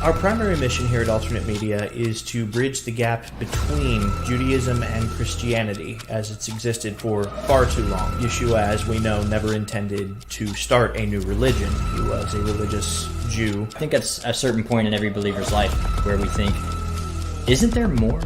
Our primary mission here at Alternate Media is to bridge the gap between Judaism and Christianity, as it's existed for far too long. Yeshua, as we know, never intended to start a new religion. He was a religious Jew. I think at a certain point in every believer's life where we think, isn't there more?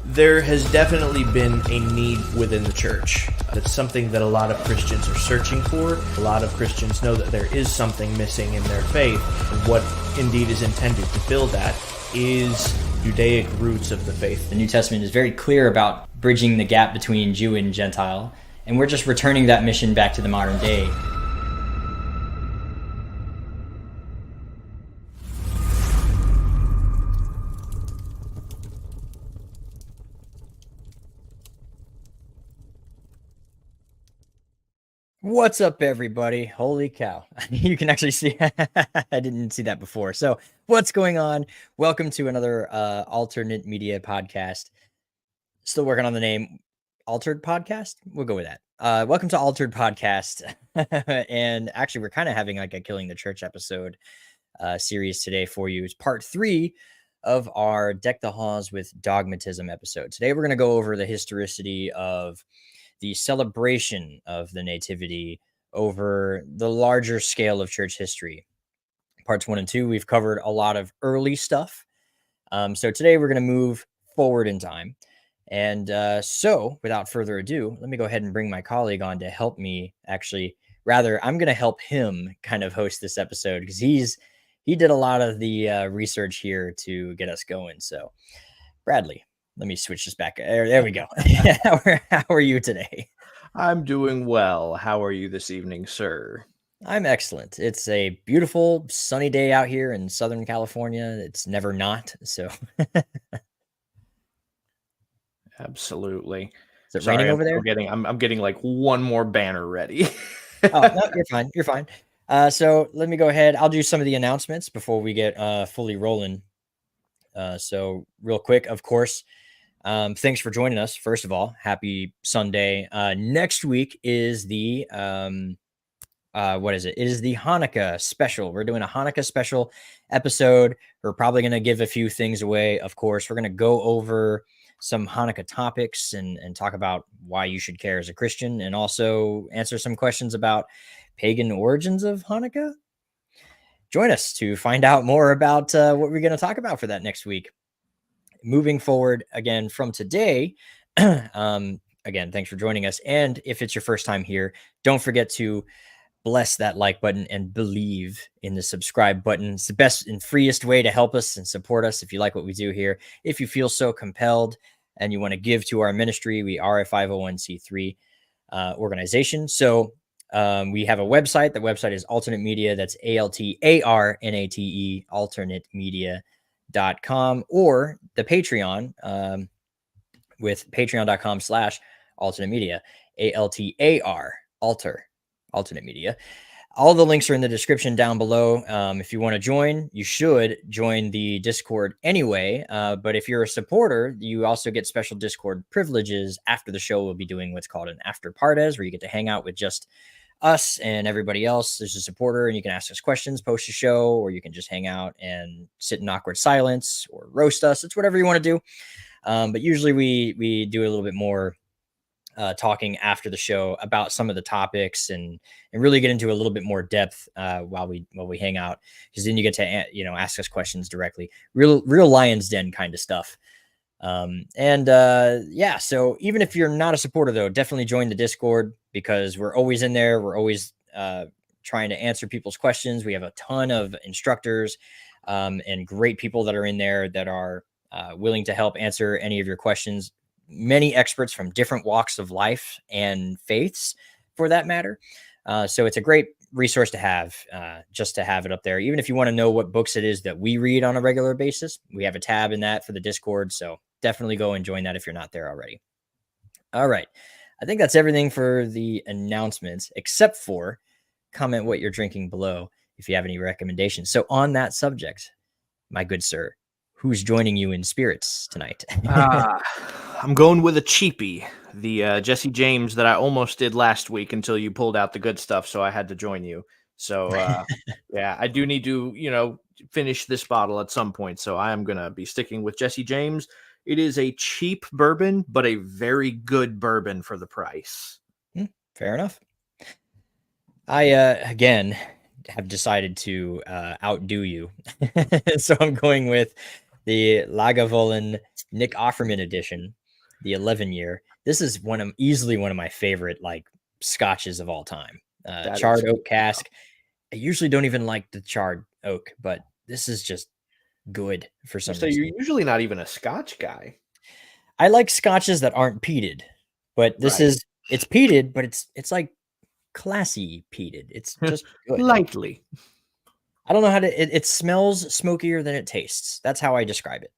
There has definitely been a need within the church. It's something that a lot of Christians are searching for. A lot of Christians know that there is something missing in their faith. And what indeed is intended to fill that is Judaic roots of the faith. The New Testament is very clear about bridging the gap between Jew and Gentile, and we're just returning that mission back to the modern day. What's up, everybody? Holy cow. You can actually see, I didn't see that before. So what's going on? Welcome to another Alternate Media podcast. Still working on the name. Altered Podcast? We'll go with that. Welcome to Altered Podcast. And actually, we're kind of having like a Killing the Church episode series today for you. It's part 3 of our Deck the Halls with Dogmatism episode. Today, we're going to go over the historicity of the celebration of the Nativity over the larger scale of church history. Parts 1 and 2, we've covered a lot of early stuff. So today we're going to move forward in time. And so without further ado, let me go ahead and bring my colleague on to help me. Actually, rather, I'm going to help him kind of host this episode because he did a lot of the research here to get us going. So Bradley, let me switch this back. There we go. How are you today? I'm doing well. How are you this evening, sir? I'm excellent. It's a beautiful sunny day out here in Southern California. It's never not. So absolutely. Is it raining over there? I'm getting like one more banner ready. Oh, no, you're fine. You're fine. So let me go ahead. I'll do some of the announcements before we get fully rolling. So real quick, of course, thanks for joining us. First of all, happy Sunday. Next week is the what is it? It is the Hanukkah special. We're doing a Hanukkah special episode. We're probably going to give a few things away. Of course, we're going to go over some Hanukkah topics and talk about why you should care as a Christian, and also answer some questions about pagan origins of Hanukkah. Join us to find out more about what we're going to talk about for that next week. Moving forward, again, from today, again, thanks for joining us. And if it's your first time here, don't forget to bless that like button and believe in the subscribe button. It's the best and freest way to help us and support us if you like what we do here. If you feel so compelled and you want to give to our ministry, we are a 501c3 organization. So we have a website. The website is Alternate Media. That's ALTARNATE, alternatemedia.com, or the Patreon with patreon.com/alternate media, ALTAR, alternate media. All the links are in the description down below. If you want to join, you should join the Discord anyway. But if you're a supporter, you also get special Discord privileges. After the show, we'll be doing what's called an after partes, where you get to hang out with just us and everybody else. There's a supporter, and you can ask us questions post the show, or you can just hang out and sit in awkward silence or roast us. It's whatever you want to do. But usually we do a little bit more talking after the show about some of the topics and really get into a little bit more depth while we hang out, because then you get to ask us questions directly. Real Lion's Den kind of stuff. So even if you're not a supporter, though, definitely join the Discord, because we're always in there. We're always trying to answer people's questions. We have a ton of instructors and great people that are in there that are willing to help answer any of your questions. Many experts from different walks of life and faiths, for that matter. So it's a great resource to have, just to have it up there. Even if you want to know what books it is that we read on a regular basis, we have a tab in that for the Discord. So definitely go and join that if you're not there already. All right. I think that's everything for the announcements, except for comment what you're drinking below if you have any recommendations. So on that subject, my good sir, who's joining you in spirits tonight? I'm going with a cheapie, the Jesse James that I almost did last week until you pulled out the good stuff, so I had to join you. So, yeah, I do need to, finish this bottle at some point, so I am gonna be sticking with Jesse James. It is a cheap bourbon, but a very good bourbon for the price. Fair enough. I again have decided to outdo you, so I'm going with the Lagavulin Nick Offerman edition, the 11-year. This is easily one of my favorite like scotches of all time. Charred oak cask. I usually don't even like the charred oak, but this is just good for some So reason. you're usually not even a Scotch guy. I like scotches that aren't peated, but this Right. it's peated, but it's like classy peated. It's just good. Lightly. I don't know how to. It smells smokier than it tastes. That's how I describe it.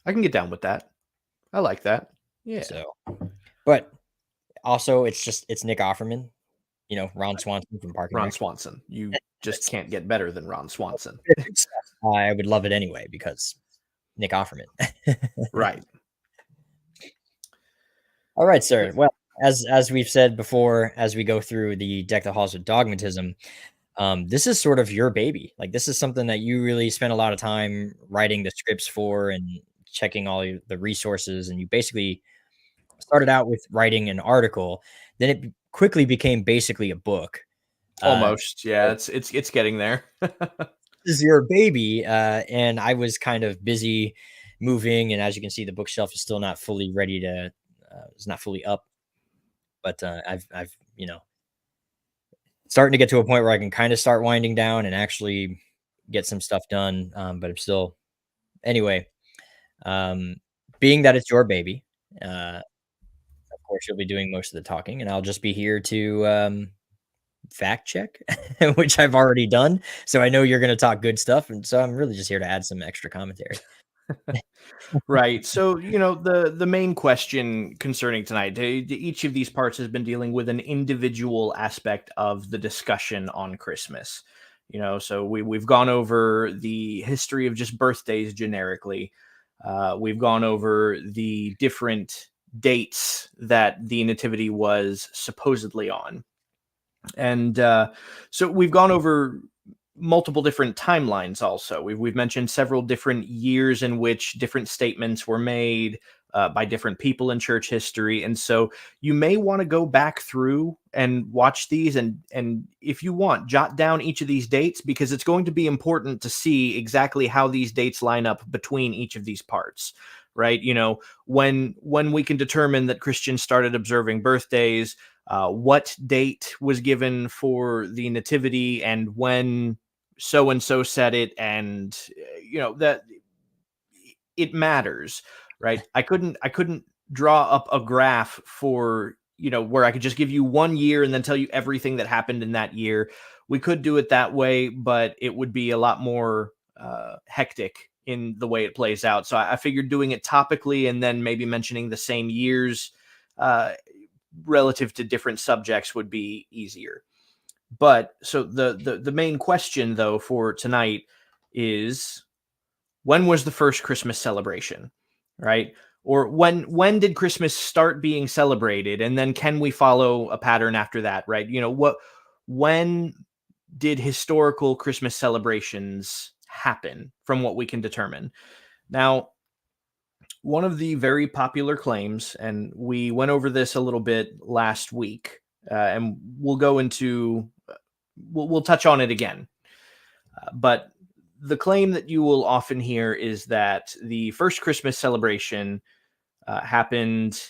I can get down with that. I like that. Yeah. So, but also it's Nick Offerman. You know, Ron Swanson from Park and Ron Rec. Swanson. You just can't get better than Ron Swanson. I would love it anyway because Nick Offerman. Right. All right, sir. Well, as we've said before, as we go through the Deck the Halls with Dogmatism, this is sort of your baby. Like this is something that you really spent a lot of time writing the scripts for and checking all the resources. And you basically started out with writing an article, then it quickly became basically a book. Almost. Yeah, it's getting there. This is your baby, and I was kind of busy moving, and as you can see, the bookshelf is still not fully ready to. It's not fully up, but I've starting to get to a point where I can kind of start winding down and actually get some stuff done. But I'm still anyway. Being that it's your baby, of course you'll be doing most of the talking, and I'll just be here to fact check, which I've already done. So I know you're going to talk good stuff, and so I'm really just here to add some extra commentary. Right. So, the main question concerning tonight, each of these parts has been dealing with an individual aspect of the discussion on Christmas. So we've gone over the history of just birthdays generically. We've gone over the different dates that the Nativity was supposedly on. And so we've gone over multiple different timelines also. We've mentioned several different years in which different statements were made by different people in church history. And so you may want to go back through and watch these and if you want, jot down each of these dates because it's going to be important to see exactly how these dates line up between each of these parts. Right? When we can determine that Christians started observing birthdays, what date was given for the Nativity and when so and so said it, and that it matters, right? I couldn't draw up a graph for where I could just give you 1 year and then tell you everything that happened in that year. We could do it that way, but it would be a lot more hectic in the way it plays out. So I figured doing it topically and then maybe mentioning the same years relative to different subjects would be easier. But so the main question though for tonight is, when was the first Christmas celebration, right? Or when did Christmas start being celebrated, and then can we follow a pattern after that, right? When did historical Christmas celebrations happen from what we can determine? Now, one of the very popular claims, and we went over this a little bit last week, and we'll go into, we'll touch on it again. But the claim that you will often hear is that the first Christmas celebration happened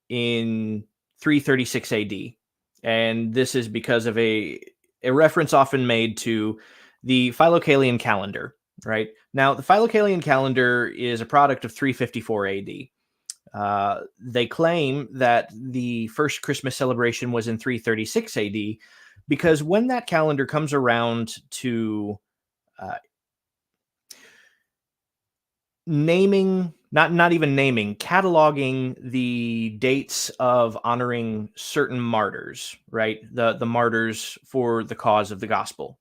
in 336 AD. And this is because of a reference often made to the Philocalian calendar, right? Now, the Philocalian calendar is a product of 354 AD. They claim that the first Christmas celebration was in 336 AD because when that calendar comes around to naming, not even naming, cataloging the dates of honoring certain martyrs, right? The martyrs for the cause of the gospel.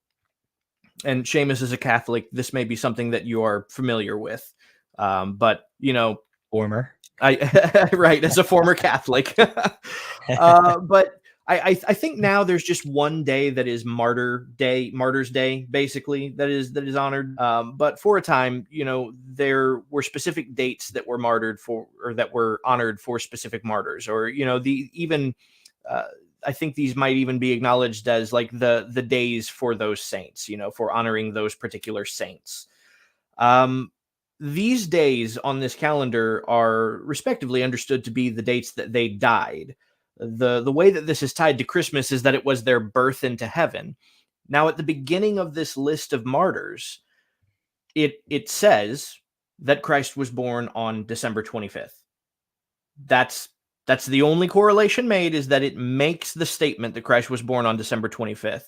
And Seamus is a Catholic. This may be something that you are familiar with. But, Former. right, as a former Catholic. But I think now there's just one day that is Martyrs Day, basically, that is honored. But for a time, there were specific dates that were martyred for, or that were honored for specific martyrs, or I think these might even be acknowledged as like the days for those saints, for honoring those particular saints. These days on this calendar are respectively understood to be the dates that they died. The way that this is tied to Christmas is that it was their birth into heaven. Now, at the beginning of this list of martyrs, it says that Christ was born on December 25th. That's the only correlation made, is that it makes the statement that Christ was born on December 25th.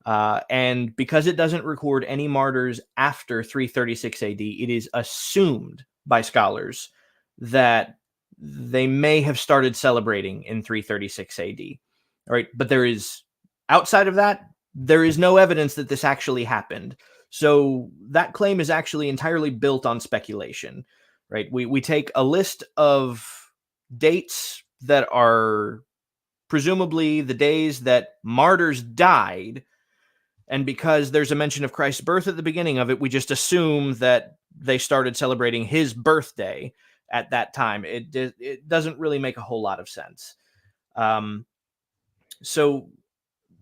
And because it doesn't record any martyrs after 336 AD, it is assumed by scholars that they may have started celebrating in 336 AD. All right, but outside of that, there is no evidence that this actually happened. So that claim is actually entirely built on speculation, right? We take a list of dates that are presumably the days that martyrs died, and because there's a mention of Christ's birth at the beginning of it, we just assume that they started celebrating his birthday at that time. It doesn't really make a whole lot of sense. So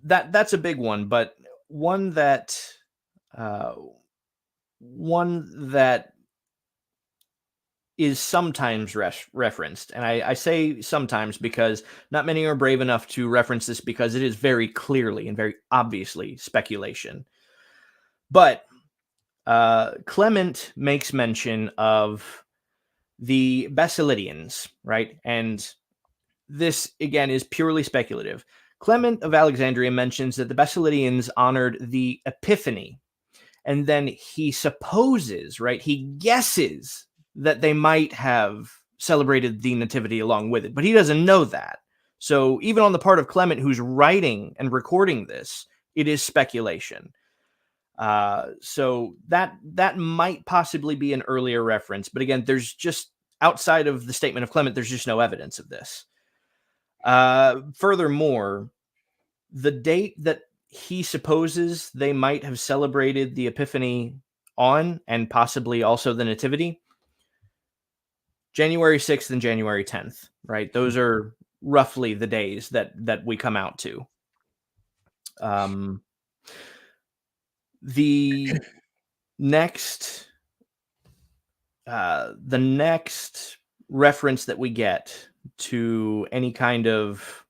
that's a big one, but one that is sometimes referenced. And I say sometimes because not many are brave enough to reference this, because it is very clearly and very obviously speculation. But Clement makes mention of the Basilidians, right? And this, again, is purely speculative. Clement of Alexandria mentions that the Basilidians honored the Epiphany, and then he supposes, right? He guesses that they might have celebrated the Nativity along with it, but he doesn't know that. So even on the part of Clement, who's writing and recording this, it is speculation. So that might possibly be an earlier reference, but again, there's just, outside of the statement of Clement, there's just no evidence of this. Furthermore, the date that he supposes they might have celebrated the Epiphany on, and possibly also the Nativity, January 6th and January 10th, right? Those are roughly the days that we come out to. The next reference that we get to any kind of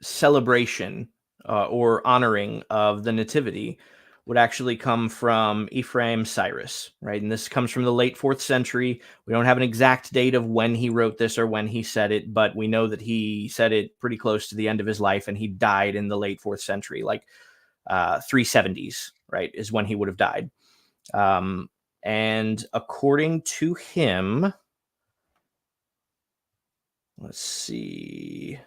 celebration or honoring of the Nativity would actually come from Ephraim Cyrus, right? And this comes from the late 4th century. We don't have an exact date of when he wrote this or when he said it, but we know that he said it pretty close to the end of his life, and he died in the late 4th century, like 370s, right, is when he would have died. And according to him, let's see.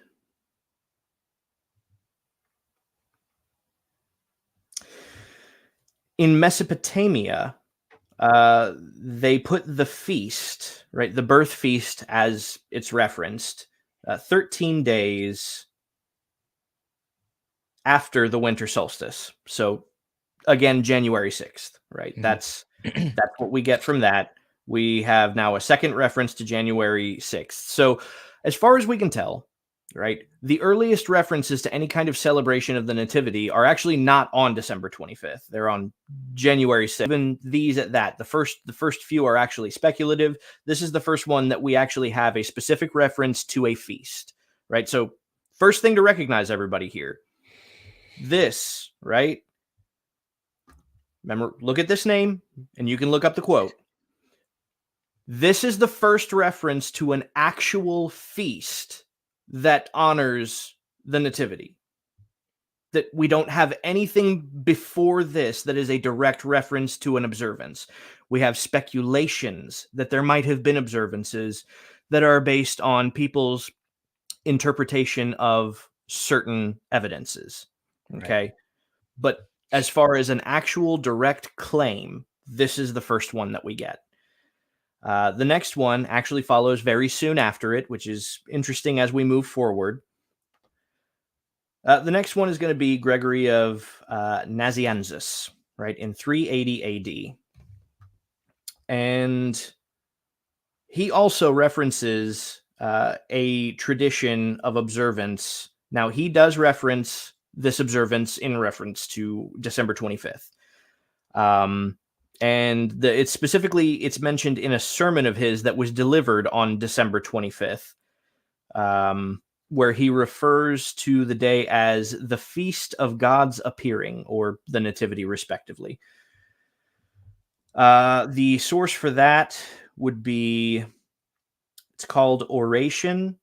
In Mesopotamia, they put the feast, right, the birth feast, as it's referenced, 13 days after the winter solstice. So again, January 6th, right? Mm-hmm. That's what we get from that. We have now a second reference to January 6th. So as far as we can tell, right, the earliest references to any kind of celebration of the Nativity are actually not on December 25th. They're on January 6th. Even these at that, the first few are actually speculative. This is the first one that we actually have a specific reference to a feast, right? So first thing to recognize, everybody here, this, right? Remember, look at this name, and you can look up the quote. This is the first reference to an actual feast that honors the Nativity. That we don't have anything before this that is a direct reference to an observance. We have speculations that there might have been observances that are based on people's interpretation of certain evidences. Okay. Right. But as far as an actual direct claim, this is the first one that we get. The next one actually follows very soon after it, which is interesting as we move forward. The next one is going to be Gregory of Nazianzus, right, in 380 AD. And he also references a tradition of observance. Now, he does reference this observance in reference to December 25th. And it's mentioned in a sermon of his that was delivered on December 25th, where he refers to the day as the Feast of God's Appearing, or the Nativity, respectively. The source for that would be, it's called Oration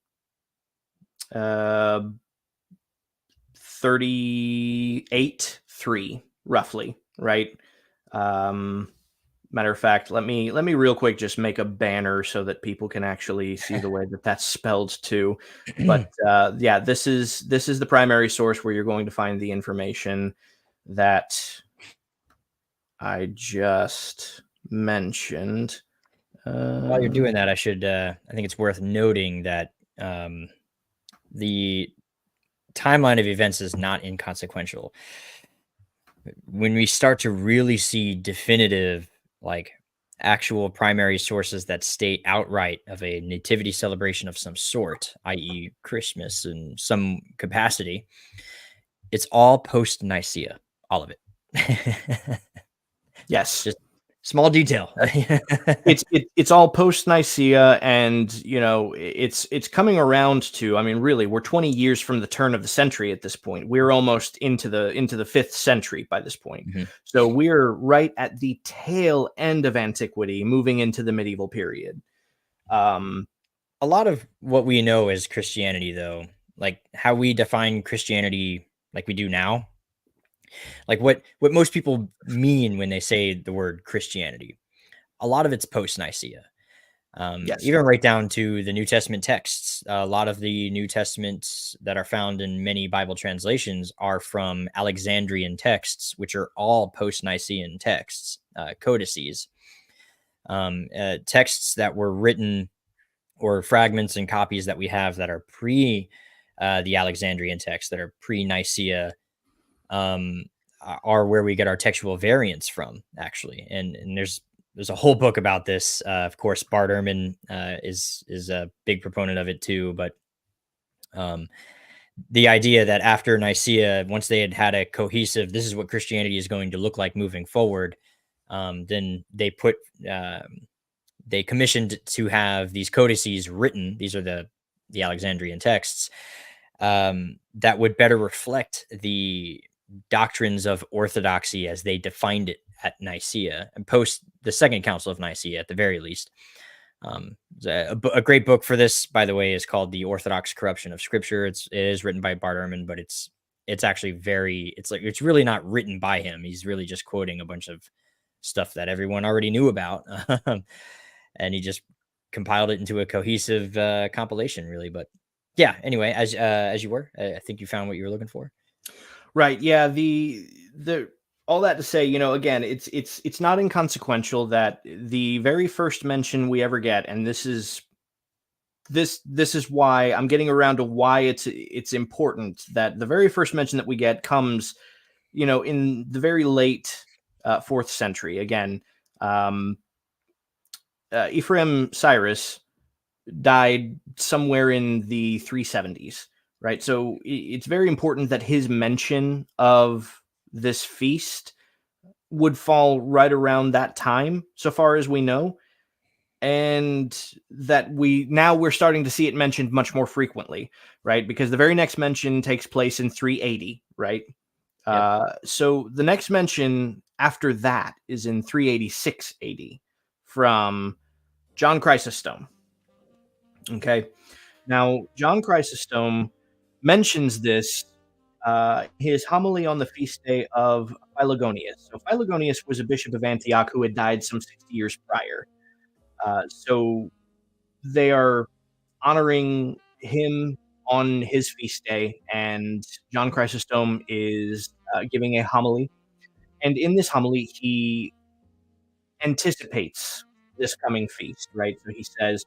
38:3, roughly, right? Matter of fact, let me real quick just make a banner so that people can actually see the way that that's spelled too. But yeah, this is the primary source where you're going to find the information that I just mentioned. While you're doing that, I think it's worth noting that the timeline of events is not inconsequential. When we start to really see definitive, like actual primary sources that state outright of a nativity celebration of some sort, i.e., Christmas in some capacity, it's all post Nicaea, all of it. Yes. Just small detail. It's all post Nicaea, and it's coming around to. I mean, really, we're 20 years from the turn of the century at this point. We're almost into the 5th century by this point. Mhm. So we're right at the tail end of antiquity, moving into the medieval period. A lot of what we know as Christianity, though, like how we define Christianity, like we do now, like what most people mean when they say the word Christianity, a lot of it's post Nicaea. Yes. Even right down to the New Testament texts. A lot of the New Testaments that are found in many Bible translations are from Alexandrian texts, which are all post Nicene texts, codices, texts that were written, or fragments and copies that we have that are pre the Alexandrian text, that are pre Nicaea, are where we get our textual variants from, actually. And there's a whole book about this. Of course, Bart Ehrman is a big proponent of it too. But the idea that after Nicaea, once they had a cohesive, this is what Christianity is going to look like moving forward, then they commissioned to have these codices written. These are the Alexandrian texts that would better reflect the doctrines of orthodoxy as they defined it at Nicaea and post the Second Council of Nicaea, at the very least. A great book for this, by the way, is called "The Orthodox Corruption of Scripture." It is written by Bart Ehrman, but it's actually it's really not written by him. He's really just quoting a bunch of stuff that everyone already knew about, and he just compiled it into a cohesive compilation, really. But yeah, anyway, as you were, I think you found what you were looking for. Right. Yeah. The all that to say, again, it's not inconsequential that the very first mention we ever get, and this is why I'm getting around to why it's important, that the very first mention that we get comes, in the very late 4th century. Again, Ephraim Cyrus died somewhere in the 370s, right? So it's very important that his mention of this feast would fall right around that time, so far as we know, and that we're starting to see it mentioned much more frequently, right? Because the very next mention takes place in 380, right? Yep. So the next mention after that is in 386 AD from John Chrysostom. Okay. Now, John Chrysostom mentions this his homily on the feast day of Philogonius. So Philogonius was a bishop of Antioch who had died some 60 years prior. So they are honoring him on his feast day, and John Chrysostom is giving a homily. And in this homily, he anticipates this coming feast, right? So he says,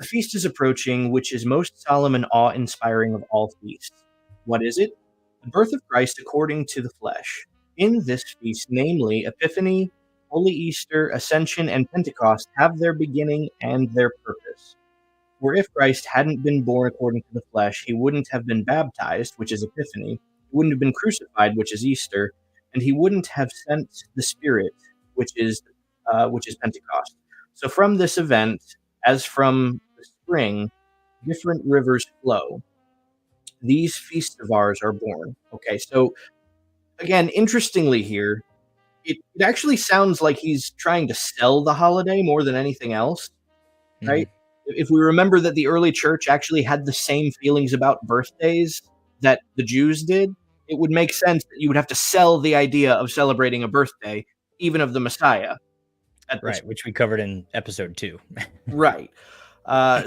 "A feast is approaching, which is most solemn and awe-inspiring of all feasts. What is it? The birth of Christ according to the flesh. In this feast, namely Epiphany, Holy Easter, Ascension, and Pentecost, have their beginning and their purpose. For if Christ hadn't been born according to the flesh, he wouldn't have been baptized, which is Epiphany, he wouldn't have been crucified, which is Easter, and he wouldn't have sent the Spirit, which is Pentecost. So from this event, as from the spring, different rivers flow. These feasts of ours are born." Okay, so again, interestingly here, it actually sounds like he's trying to sell the holiday more than anything else, right? Mhm. If we remember that the early church actually had the same feelings about birthdays that the Jews did, it would make sense that you would have to sell the idea of celebrating a birthday, even of the Messiah, at this Right, which we covered in episode 2. right.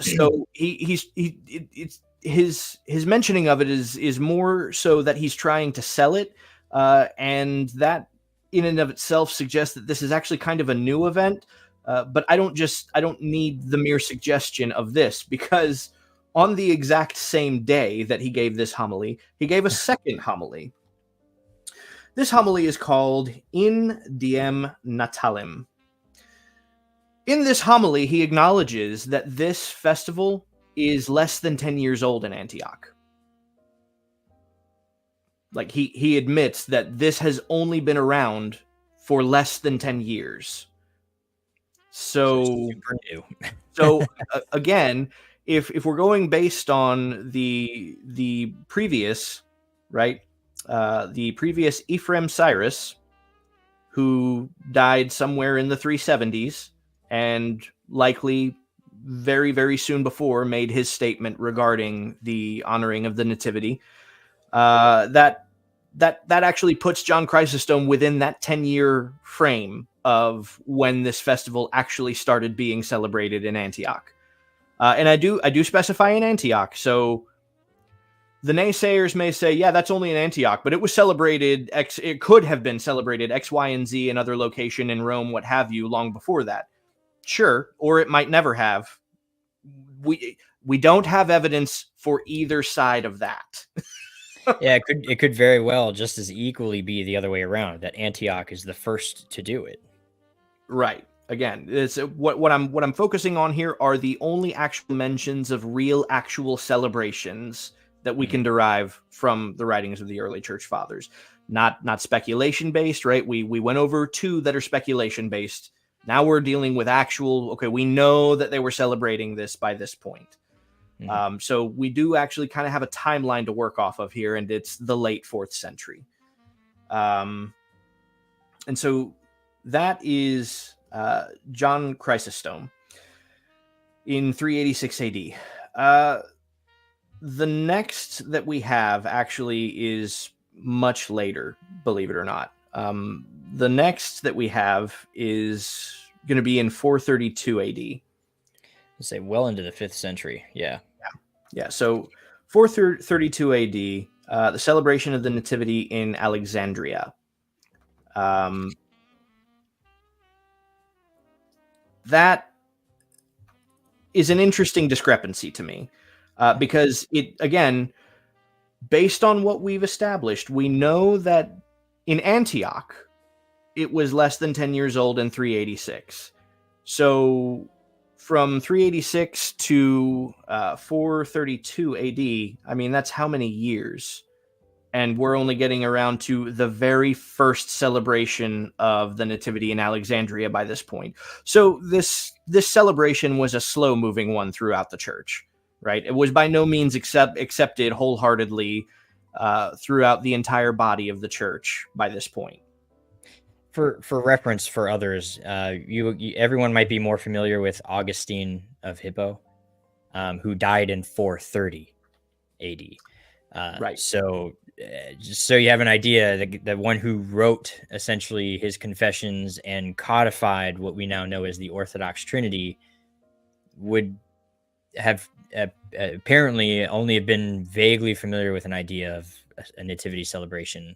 So it's his mentioning of it is more so that he's trying to sell it, and that in and of itself suggests that this is actually kind of a new event. But I don't need the mere suggestion of this, because on the exact same day that he gave this homily, he gave a second homily. This homily is called In Diem Natalem. In this homily, he acknowledges that this festival is less than 10 years old in Antioch. Like he admits that this has only been around for less than 10 years. So So super new. again, if we're going based on the previous, right? The previous Ephraim Cyrus, who died somewhere in the 370s, and likely very, very soon before made his statement regarding the honoring of the Nativity. That actually puts John Chrysostom within that 10-year frame of when this festival actually started being celebrated in Antioch. And I do specify in Antioch. So the naysayers may say, yeah, that's only in Antioch, but it was celebrated it could have been celebrated X, Y, and Z, another location in Rome, what have you, long before that. Sure, or it might never have. We don't have evidence for either side of that. Yeah, it could very well just as equally be the other way around, that Antioch is the first to do it. Right. Again, it's what I'm focusing on here are the only actual mentions of real actual celebrations that we can derive from the writings of the early church fathers. Not speculation based, right? We went over 2 that are speculation based. Now we're dealing with actual, okay, we know that they were celebrating this by this point. So we do actually kind of have a timeline to work off of here, and it's the late 4th century. And so that is John Chrysostom in 386 AD. The next that we have actually is much later, believe it or not. The next that we have is going to be in 432 AD. Let's say well into the 5th century. Yeah. Yeah, so 432 AD, the celebration of the Nativity in Alexandria. That is an interesting discrepancy to me, because it, again, based on what we've established, we know that in Antioch, it was less than 10 years old in 386. So from 386 to 432 AD, I mean, that's how many years? And we're only getting around to the very first celebration of the Nativity in Alexandria by this point. So this celebration was a slow-moving one throughout the church, right? It was by no means accepted wholeheartedly throughout the entire body of the church by this point. For reference for others, everyone might be more familiar with Augustine of Hippo, who died in 430 AD. Right. So just so you have an idea, the one who wrote essentially his confessions and codified what we now know as the Orthodox Trinity would have apparently only have been vaguely familiar with an idea of a nativity celebration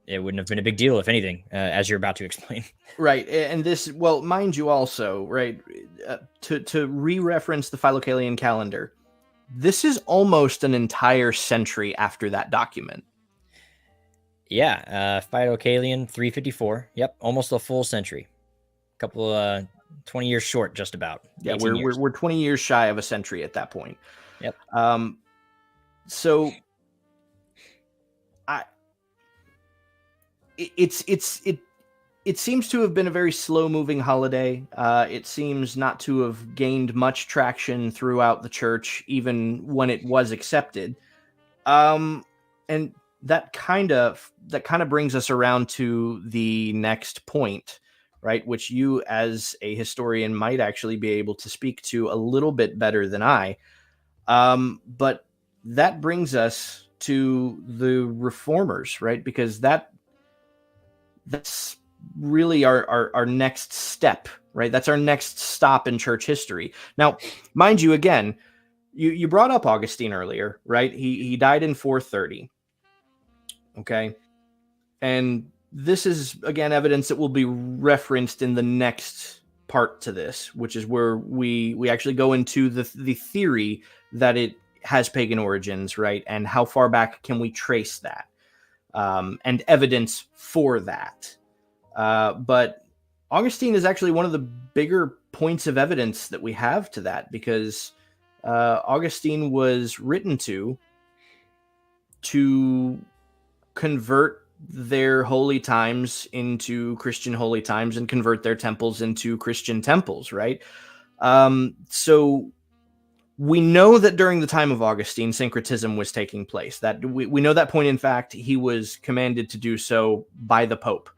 it wouldn't have been a big deal, if anything, as you're about to explain. Right. And this, well, mind you also, right, to re-reference the Philocalian calendar, this is almost an entire century after that document. Yeah, Philocalian 354. Yep, almost a full century. A couple 20 years short, just about. Yeah, we're 20 years shy of a century at that point. Yep. So it seems to have been a very slow-moving holiday. It seems not to have gained much traction throughout the church, even when it was accepted. And that kind of brings us around to the next point, right? Which you, as a historian, might actually be able to speak to a little bit better than I. But that brings us to the reformers, right? Because that's really our next step, right? That's our next stop in church history. Now, mind you, again, you brought up Augustine earlier, right? He died in 430. Okay. And this is, again, evidence that will be referenced in the next part to this, which is where we actually go into the theory that it has pagan origins, right? And how far back can we trace that? And evidence for that. But Augustine is actually one of the bigger points of evidence that we have to that, because Augustine was written to convert their holy times into Christian holy times and convert their temples into Christian temples, right? So we know that during the time of Augustine, syncretism was taking place. That we know that point. In fact, he was commanded to do so by the Pope.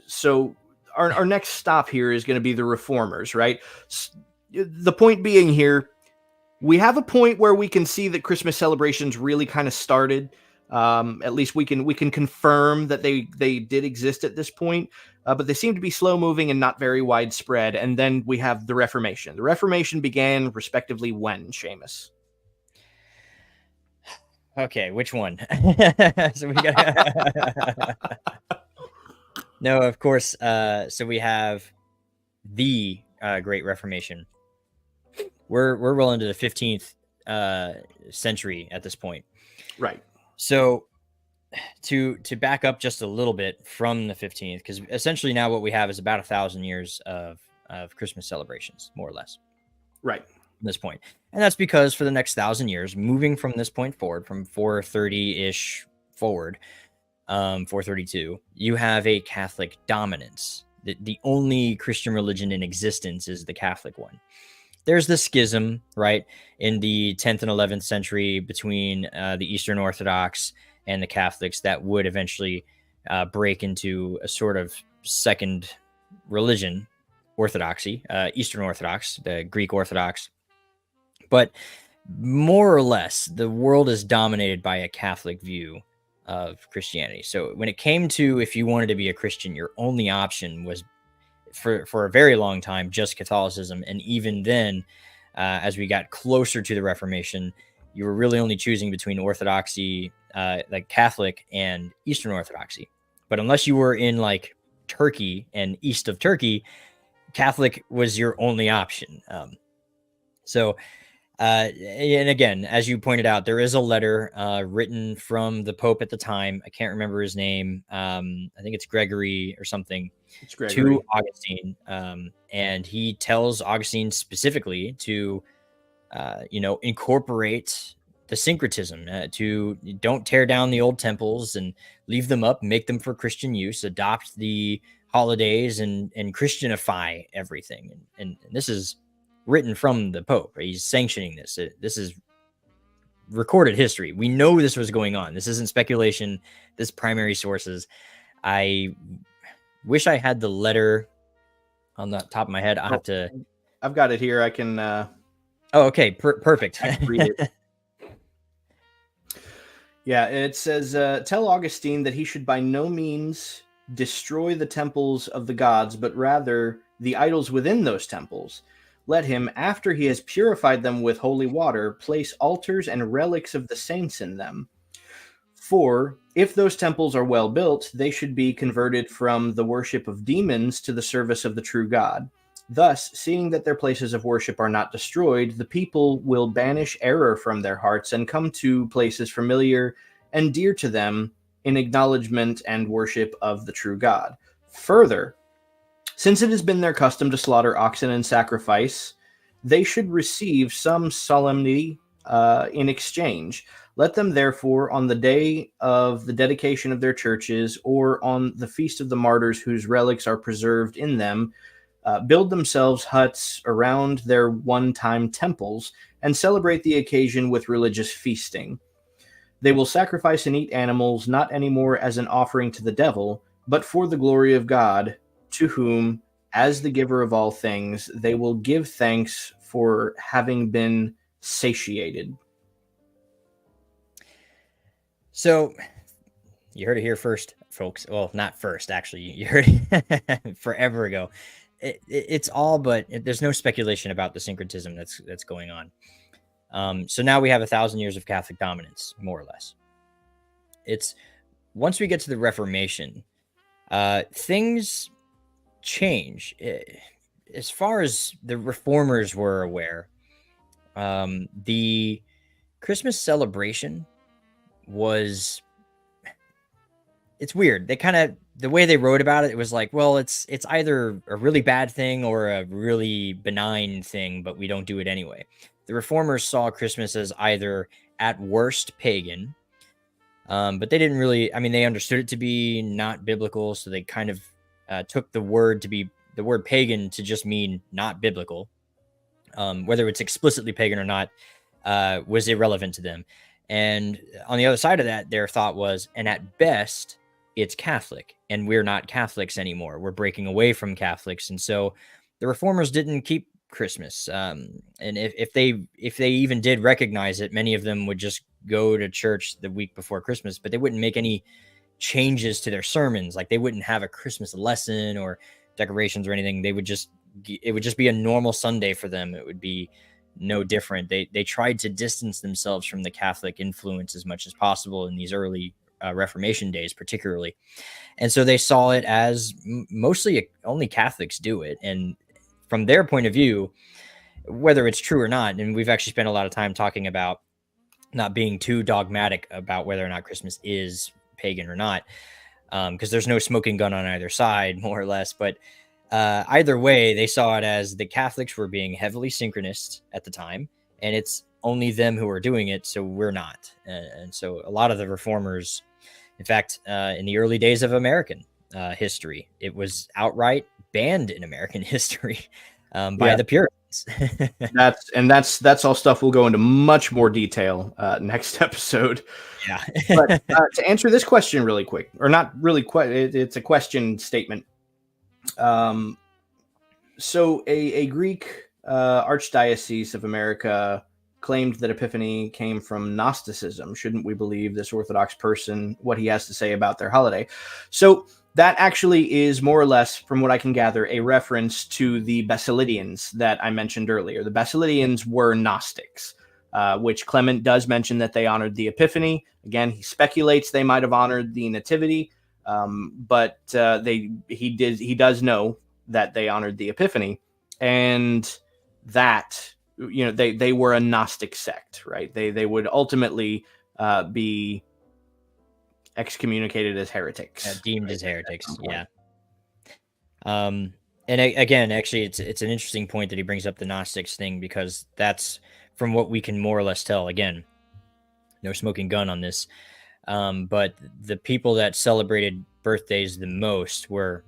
So our next stop here is going to be the reformers, right? The point being here, we have a point where we can see that Christmas celebrations really kind of started. At least we can confirm that they did exist at this point, but they seem to be slow moving and not very widespread. And then we have the Reformation. The Reformation began respectively when, Seamus? Okay, which one? So we got no, of course. So we have the Great Reformation. We're well into the 15th century at this point, right? So to back up just a little bit from the 15th, because essentially now what we have is about 1,000 years of Christmas celebrations, more or less, right? From this point. And that's because for the next 1,000 years, moving from this point forward, from 430-ish forward, 432, you have a Catholic dominance. The only Christian religion in existence is the Catholic one. There's the schism, right, in the 10th and 11th century between the Eastern Orthodox and the Catholics that would eventually break into a sort of second religion, Orthodoxy, Eastern Orthodox, the Greek Orthodox. But more or less, the world is dominated by a Catholic view of Christianity. So when it came to, if you wanted to be a Christian, your only option was for a very long time just Catholicism. And even then, as we got closer to the Reformation, you were really only choosing between Orthodoxy, like Catholic, and Eastern Orthodoxy. But unless you were in like Turkey and east of Turkey, Catholic was your only option. And again, as you pointed out, there is a letter written from the Pope at the time. I can't remember his name. I think it's Gregory or something. It's Gregory. To Augustine. And he tells Augustine specifically to, incorporate the syncretism, to don't tear down the old temples and leave them up, make them for Christian use, adopt the holidays and Christianify everything. And this is written from the Pope. He's sanctioning this. This is recorded history. We know this was going on. This isn't speculation. This is primary sources. I wish I had the letter on the top of my head. I've got it here. I can. Oh, okay. Perfect. I can read it. Yeah, it says, tell Augustine that he should by no means destroy the temples of the gods, but rather the idols within those temples. Let him, after he has purified them with holy water, place altars and relics of the saints in them. For if those temples are well built, they should be converted from the worship of demons to the service of the true God. Thus, seeing that their places of worship are not destroyed, the people will banish error from their hearts and come to places familiar and dear to them in acknowledgement and worship of the true God. Further, since it has been their custom to slaughter oxen and sacrifice, they should receive some solemnity in exchange. Let them therefore, on the day of the dedication of their churches, or on the feast of the martyrs whose relics are preserved in them, build themselves huts around their one-time temples and celebrate the occasion with religious feasting. They will sacrifice and eat animals not anymore as an offering to the devil, but for the glory of God, to whom, as the giver of all things, they will give thanks for having been satiated. So you heard it here first, folks. Well, not first, actually. You heard it forever ago. It's all, but there's no speculation about the syncretism that's going on. So now we have 1,000 years of Catholic dominance, more or less. It's once we get to the Reformation, things change. As far as the reformers were aware, the Christmas celebration was, it's weird. They kind of, the way they wrote about it, it was like, well, it's either a really bad thing or a really benign thing, but we don't do it anyway. The reformers saw Christmas as either at worst pagan, but they didn't really, I mean, they understood it to be not biblical. So they kind of took the word pagan to just mean not biblical. Whether it's explicitly pagan or not was irrelevant to them. And on the other side of that, their thought was, and at best, it's Catholic, and we're not Catholics anymore. We're breaking away from Catholics. And so the reformers didn't keep Christmas. And if they even did recognize it, many of them would just go to church the week before Christmas, but they wouldn't make any changes to their sermons. Like they wouldn't have a Christmas lesson or decorations or anything. It would just be a normal Sunday for them. It would be no different. They tried to distance themselves from the Catholic influence as much as possible in these early Reformation days, particularly. And so they saw it as mostly only Catholics do it. And from their point of view, whether it's true or not, and we've actually spent a lot of time talking about not being too dogmatic about whether or not Christmas is pagan or not, because there's no smoking gun on either side, more or less. But either way, they saw it as the Catholics were being heavily synchronist at the time, and it's only them who are doing it, so we're not. And so a lot of the reformers, in fact, in the early days of American history, it was outright banned in American history by the Puritans. that's all stuff we'll go into much more detail next episode. Yeah. But to answer this question really quick, or not really quite, it's a question statement. So a Greek archdiocese of America claimed that Epiphany came from Gnosticism. Shouldn't we believe this Orthodox person, what he has to say about their holiday? So that actually is more or less, from what I can gather, a reference to the Basilidians that I mentioned earlier. The Basilidians were Gnostics, which Clement does mention that they honored the Epiphany. Again, he speculates they might have honored the Nativity, but he does know that they honored the Epiphany, and that, you know, they were a Gnostic sect, right? They would ultimately be excommunicated as heretics, deemed as heretics. Yeah. And again, actually, it's an interesting point that he brings up the Gnostics thing, because that's from what we can more or less tell. Again, no smoking gun on this, but the people that celebrated birthdays the most were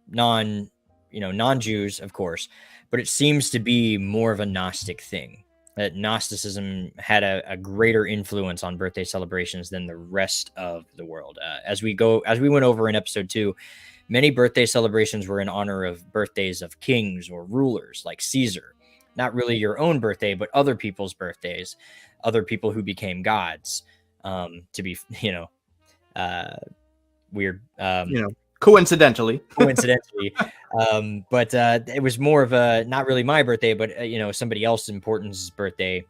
non-Jews, of course, but it seems to be more of a Gnostic thing. That Gnosticism had a greater influence on birthday celebrations than the rest of the world. As we went over in episode 2, many birthday celebrations were in honor of birthdays of kings or rulers like Caesar. Not really your own birthday, but other people's birthdays, other people who became gods. To be, weird. Coincidentally. But it was more of a, not really my birthday, but somebody else's importance's birthday.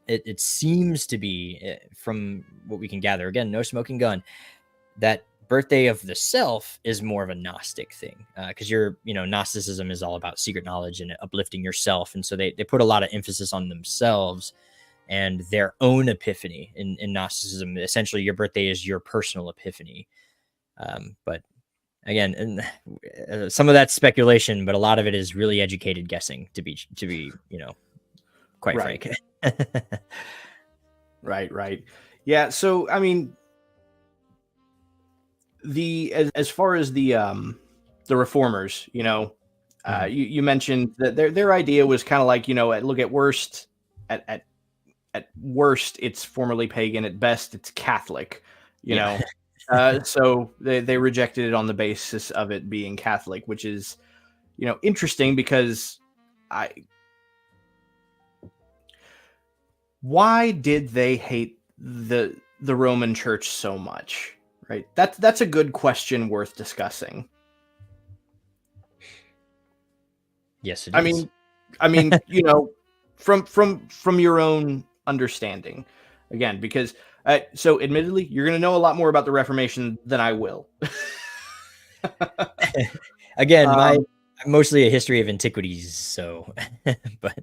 it seems to be, from what we can gather, again, no smoking gun, that birthday of the self is more of a Gnostic thing, because Gnosticism is all about secret knowledge and uplifting yourself, and so they put a lot of emphasis on themselves and their own epiphany in Gnosticism. Essentially, your birthday is your personal epiphany. But again, and some of that's speculation, but a lot of it is really educated guessing. To be quite Right. frank. Right. Yeah. So I mean, as far as the reformers, Mhm. you mentioned that their idea was kind of like, look, at worst, at worst it's formerly pagan, at best it's Catholic, you Yeah. know. So they rejected it on the basis of it being Catholic, which is, interesting because I why did they hate the Roman Church so much? Right. That's a good question worth discussing. Yes, it I is. mean, I mean, from your own understanding, again, because so admittedly, you're going to know a lot more about the Reformation than I will. Again, my um, mostly a history of antiquities, so but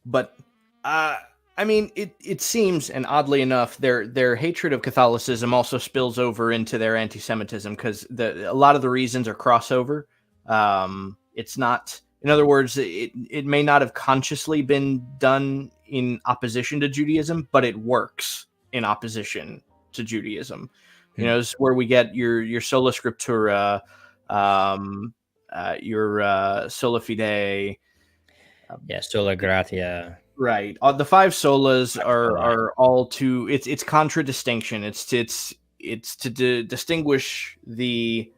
but I mean, it seems, and oddly enough, their hatred of Catholicism also spills over into their anti-Semitism, because a lot of the reasons are crossover. It's not, in other words, it may not have consciously been done in opposition to Judaism, but it works in opposition to Judaism. It's where we get your sola scriptura, your sola fide. yeah, sola gratia. Right. The five solas Talked about a lot. are all to, it's contradistinction. It's to distinguish the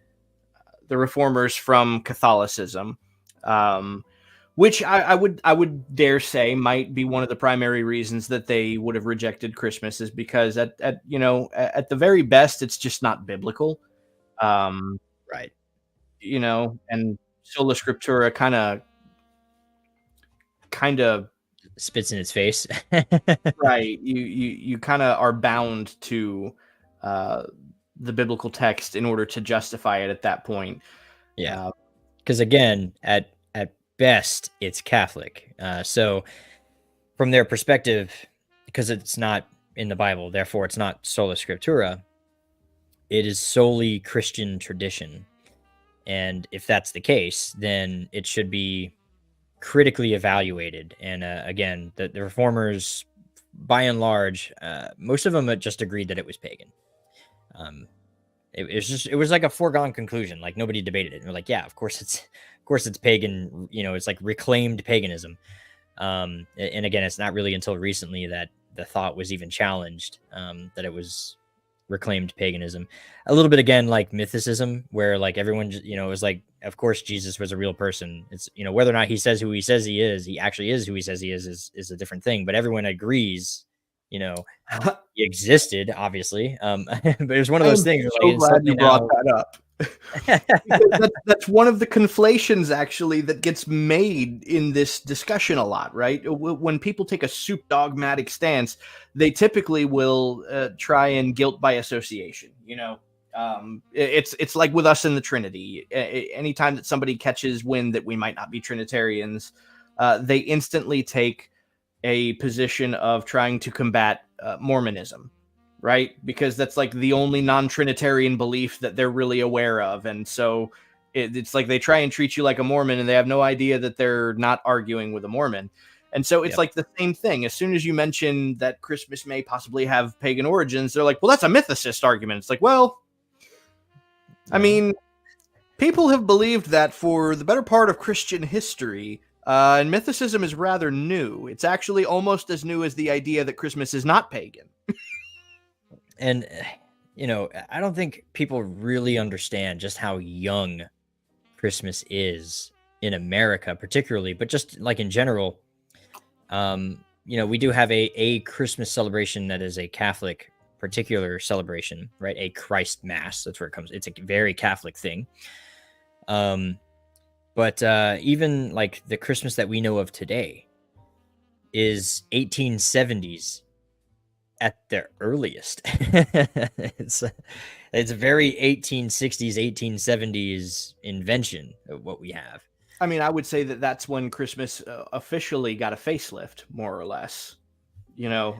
reformers from Catholicism, um, which I would dare say might be one of the primary reasons that they would have rejected Christmas, is because at the very best it's just not biblical, um, Right. and sola scriptura kind of Spits in its face. right. You kind of are bound to uh, the biblical text in order to justify it at that point. Yeah. Uh, Because again, at best, it's Catholic. So from their perspective, because it's not in the Bible, therefore it's not sola scriptura. It is solely Christian tradition, and if that's the case, then it should be critically evaluated. And again, the reformers, by and large, most of them had just agreed that it was pagan. Um, it was like a foregone conclusion. Like nobody debated it. And they're like, yeah, of course it's pagan. It's like reclaimed paganism. And again, it's not really until recently that the thought was even challenged, that it was reclaimed paganism. A little bit again like mythicism, where like everyone, it was like, of course Jesus was a real person. It's whether or not he says who he says he actually is who he says he is a different thing. But everyone agrees, you know, he existed, obviously. But it was one of I those am things where, so like, glad you suddenly brought now. that up. Because that's one of the conflations actually that gets made in this discussion a lot, right? When people take a soup dogmatic stance, they typically will try and guilt by association. It's like with us in the Trinity. Anytime that somebody catches wind that we might not be Trinitarians, they instantly take a position of trying to combat Mormonism, right? Because that's like the only non-Trinitarian belief that they're really aware of. And so it's like they try and treat you like a Mormon, and they have no idea that they're not arguing with a Mormon. And so it's Yep. like the same thing. As soon as you mention that Christmas may possibly have pagan origins, they're like, well, that's a mythicist argument. It's like, well, I mean, people have believed that for the better part of Christian history, and mythicism is rather new. It's actually almost as new as the idea that Christmas is not pagan. And I don't think people really understand just how young Christmas is in America, particularly, but just like in general. We do have a Christmas celebration that is a Catholic particular celebration, right? A Christ Mass. That's where it comes. It's a very Catholic thing. But even like the Christmas that we know of today, is 1870s at the earliest. it's a very 1860s, 1870s invention of what we have. I mean, I would say that that's when Christmas officially got a facelift, more or less. Yeah.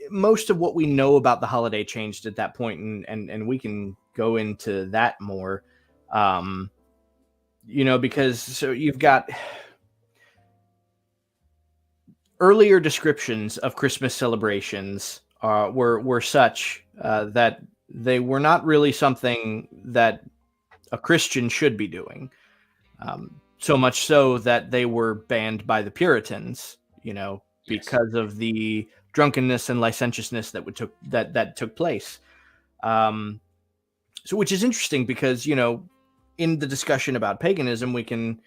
Most of what we know about the holiday changed at that point, and we can go into that more. Because so you've got earlier descriptions of Christmas celebrations were such that they were not really something that a Christian should be doing. So much so that they were banned by the Puritans, because of the drunkenness and licentiousness that took place. So, which is interesting because in the discussion about paganism, we can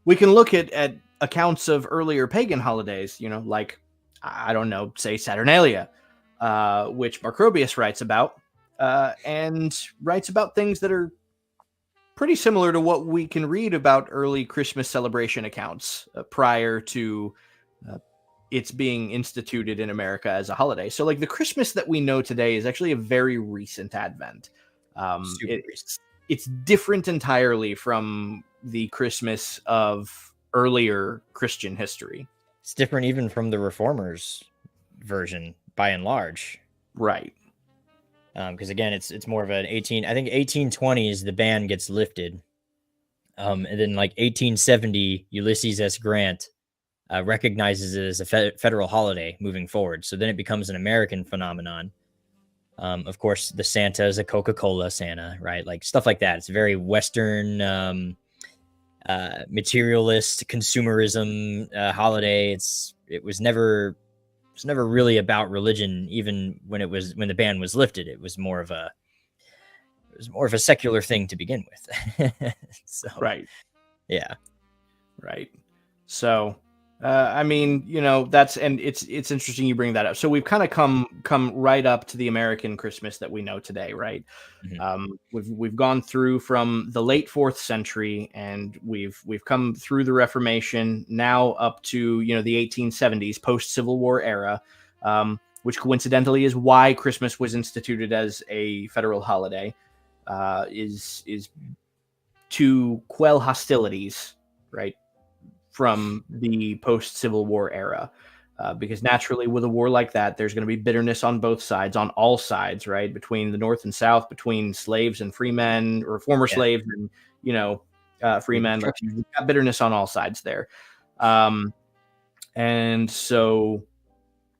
look at accounts of earlier pagan holidays, like, I don't know, say Saturnalia, which Macrobius writes about, and writes about things that are pretty similar to what we can read about early Christmas celebration accounts prior to it's being instituted in America as a holiday. So, like, the Christmas that we know today is actually a very recent advent. It's different entirely from the Christmas of earlier Christian history. It's different even from the Reformers version, by and large. Right. Because again, it's more of an 1820s, the ban gets lifted. And then like 1870, Ulysses S. Grant recognizes it as a federal holiday moving forward. So then it becomes an American phenomenon. Of course, the Santa is a Coca-Cola Santa, right? Like stuff like that. It's a very Western materialist consumerism holiday. It was never really about religion. Even when the ban was lifted, it was more of a secular thing to begin with. So, right. Yeah. Right. So, I mean, it's interesting you bring that up. So we've kind of come right up to the American Christmas that we know today, right? Mm-hmm. We've gone through from the late 4th century, and we've come through the Reformation, now up to the 1870s, post Civil War era, which coincidentally is why Christmas was instituted as a federal holiday, is to quell hostilities, right, from the post-Civil War era. Because naturally, with a war like that, there's going to be bitterness on both sides, on all sides, right? Between the North and South, between slaves and free men, or former slaves and, free men. Like, you've got bitterness on all sides there. And so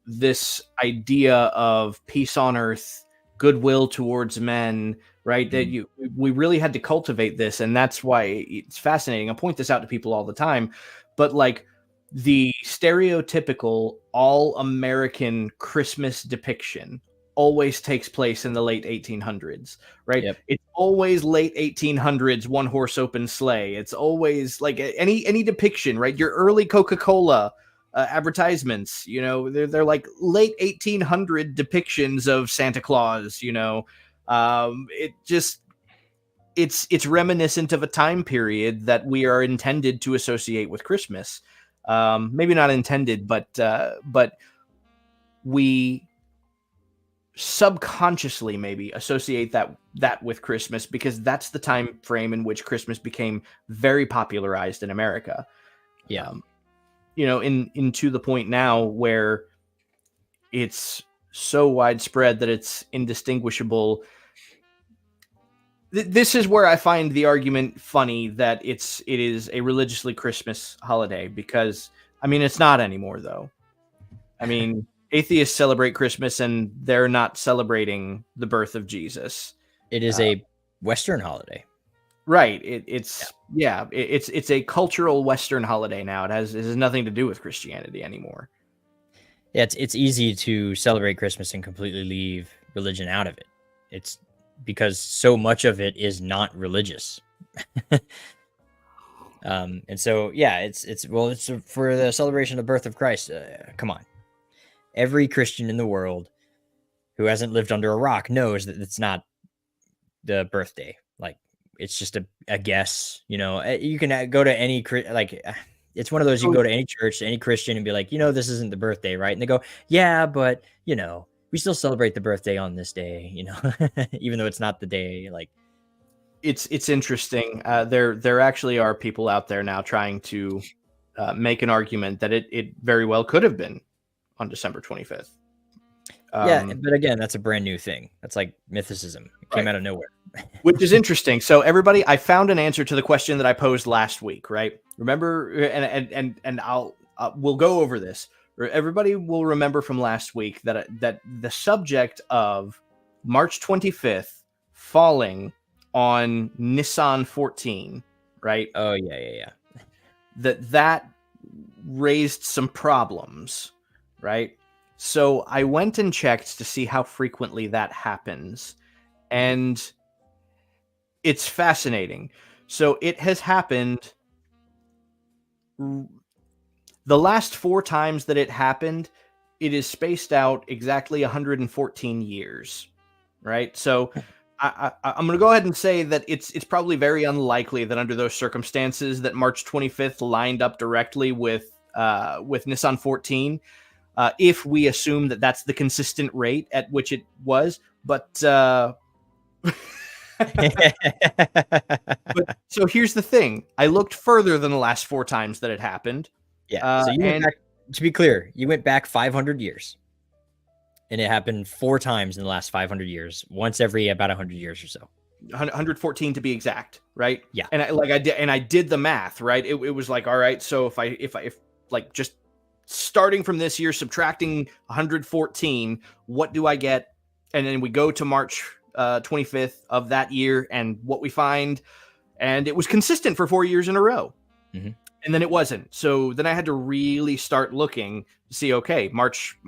this idea of peace on earth, goodwill towards men, right? Mm-hmm. That we really had to cultivate this. And that's why it's fascinating. I point this out to people all the time, but like, the stereotypical all-American Christmas depiction always takes place in the late 1800s, right? Yep. It's always late 1800s, one horse open sleigh. It's always like any depiction, right? Your early Coca-Cola advertisements, they're like late 1800 depictions of Santa Claus. It's reminiscent of a time period that we are intended to associate with Christmas. Maybe not intended, but we subconsciously maybe associate that with Christmas, because that's the time frame in which Christmas became very popularized in America. Yeah. Into the point now where it's so widespread that it's indistinguishable. This is where I find the argument funny that it is a religiously Christmas holiday, because, I mean, it's not anymore, though. I mean, atheists celebrate Christmas, and they're not celebrating the birth of Jesus. It is a Western holiday. Right. It's a cultural Western holiday now. It has nothing to do with Christianity anymore. Yeah, it's easy to celebrate Christmas and completely leave religion out of it. It's because so much of it is not religious. And so, yeah, it's for the celebration of the birth of Christ. Come on. Every Christian in the world who hasn't lived under a rock knows that it's not the birthday. Like, it's just a guess, you can go to any, like, It's one of those, you can go to any church, any Christian, and be like, this isn't the birthday, right? And they go, yeah, but we still celebrate the birthday on this day, even though it's not the day. Like, it's interesting. There actually are people out there now trying to make an argument that it very well could have been on December 25th. Yeah, but again, that's a brand new thing. That's like mythicism. It came out of nowhere. Which is interesting. So everybody, I found an answer to the question that I posed last week, right? Remember, and we'll go over this. Everybody will remember from last week that the subject of March 25th falling on Nisan 14, right? Oh yeah. That raised some problems, right? So I went and checked to see how frequently that happens, and it's fascinating. So it has happened. The last 4 times that it happened, it is spaced out exactly 114 years, right? So I'm going to go ahead and say that it's probably very unlikely that under those circumstances that March 25th lined up directly with Nisan 14, if we assume that that's the consistent rate at which it was. But but so here's the thing. I looked further than the last 4 times that it happened. Yeah. So you went back, to be clear, you went back 500 years. And it happened 4 times in the last 500 years, once every about 100 years or so. 114 to be exact, right? Yeah. And I did the math, right? It was like, all right, so if like just starting from this year, subtracting 114, what do I get? And then we go to March 25th of that year, and what we find, and it was consistent for 4 years in a row. Mm-hmm. And then it wasn't. So then I had to really start looking to see, okay, March.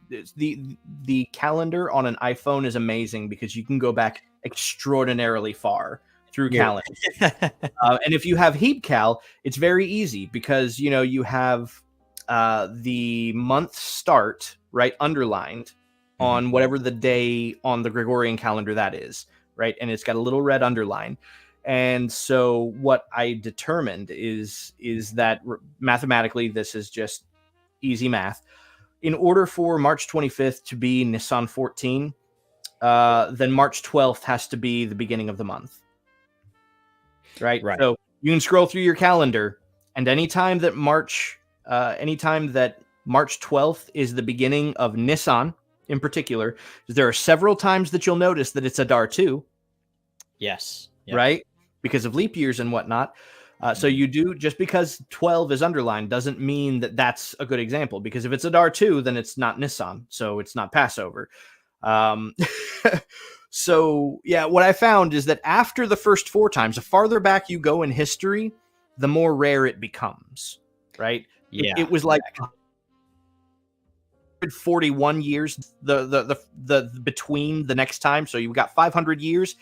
The calendar on an iPhone is amazing because you can go back extraordinarily far through calendar. And if you have HeapCal, it's very easy because you have the month start right underlined on whatever the day on the Gregorian calendar that is, right? And it's got a little red underline. And so what I determined is that mathematically, this is just easy math. In order for March 25th to be Nisan 14, then March 12th has to be the beginning of the month. Right? So you can scroll through your calendar, and anytime that March 12th is the beginning of Nisan in particular, there are several times that you'll notice that it's Adar 2. Yes. Yep. Right? Because of leap years and whatnot. So you do, just because 12 is underlined doesn't mean that that's a good example, because if it's Adar 2, then it's not Nisan, so it's not Passover. So yeah, what I found is that after the first 4 times, the farther back you go in history, the more rare it becomes, right? Yeah. It was like 141 years the between the next time. So you've got 500 years,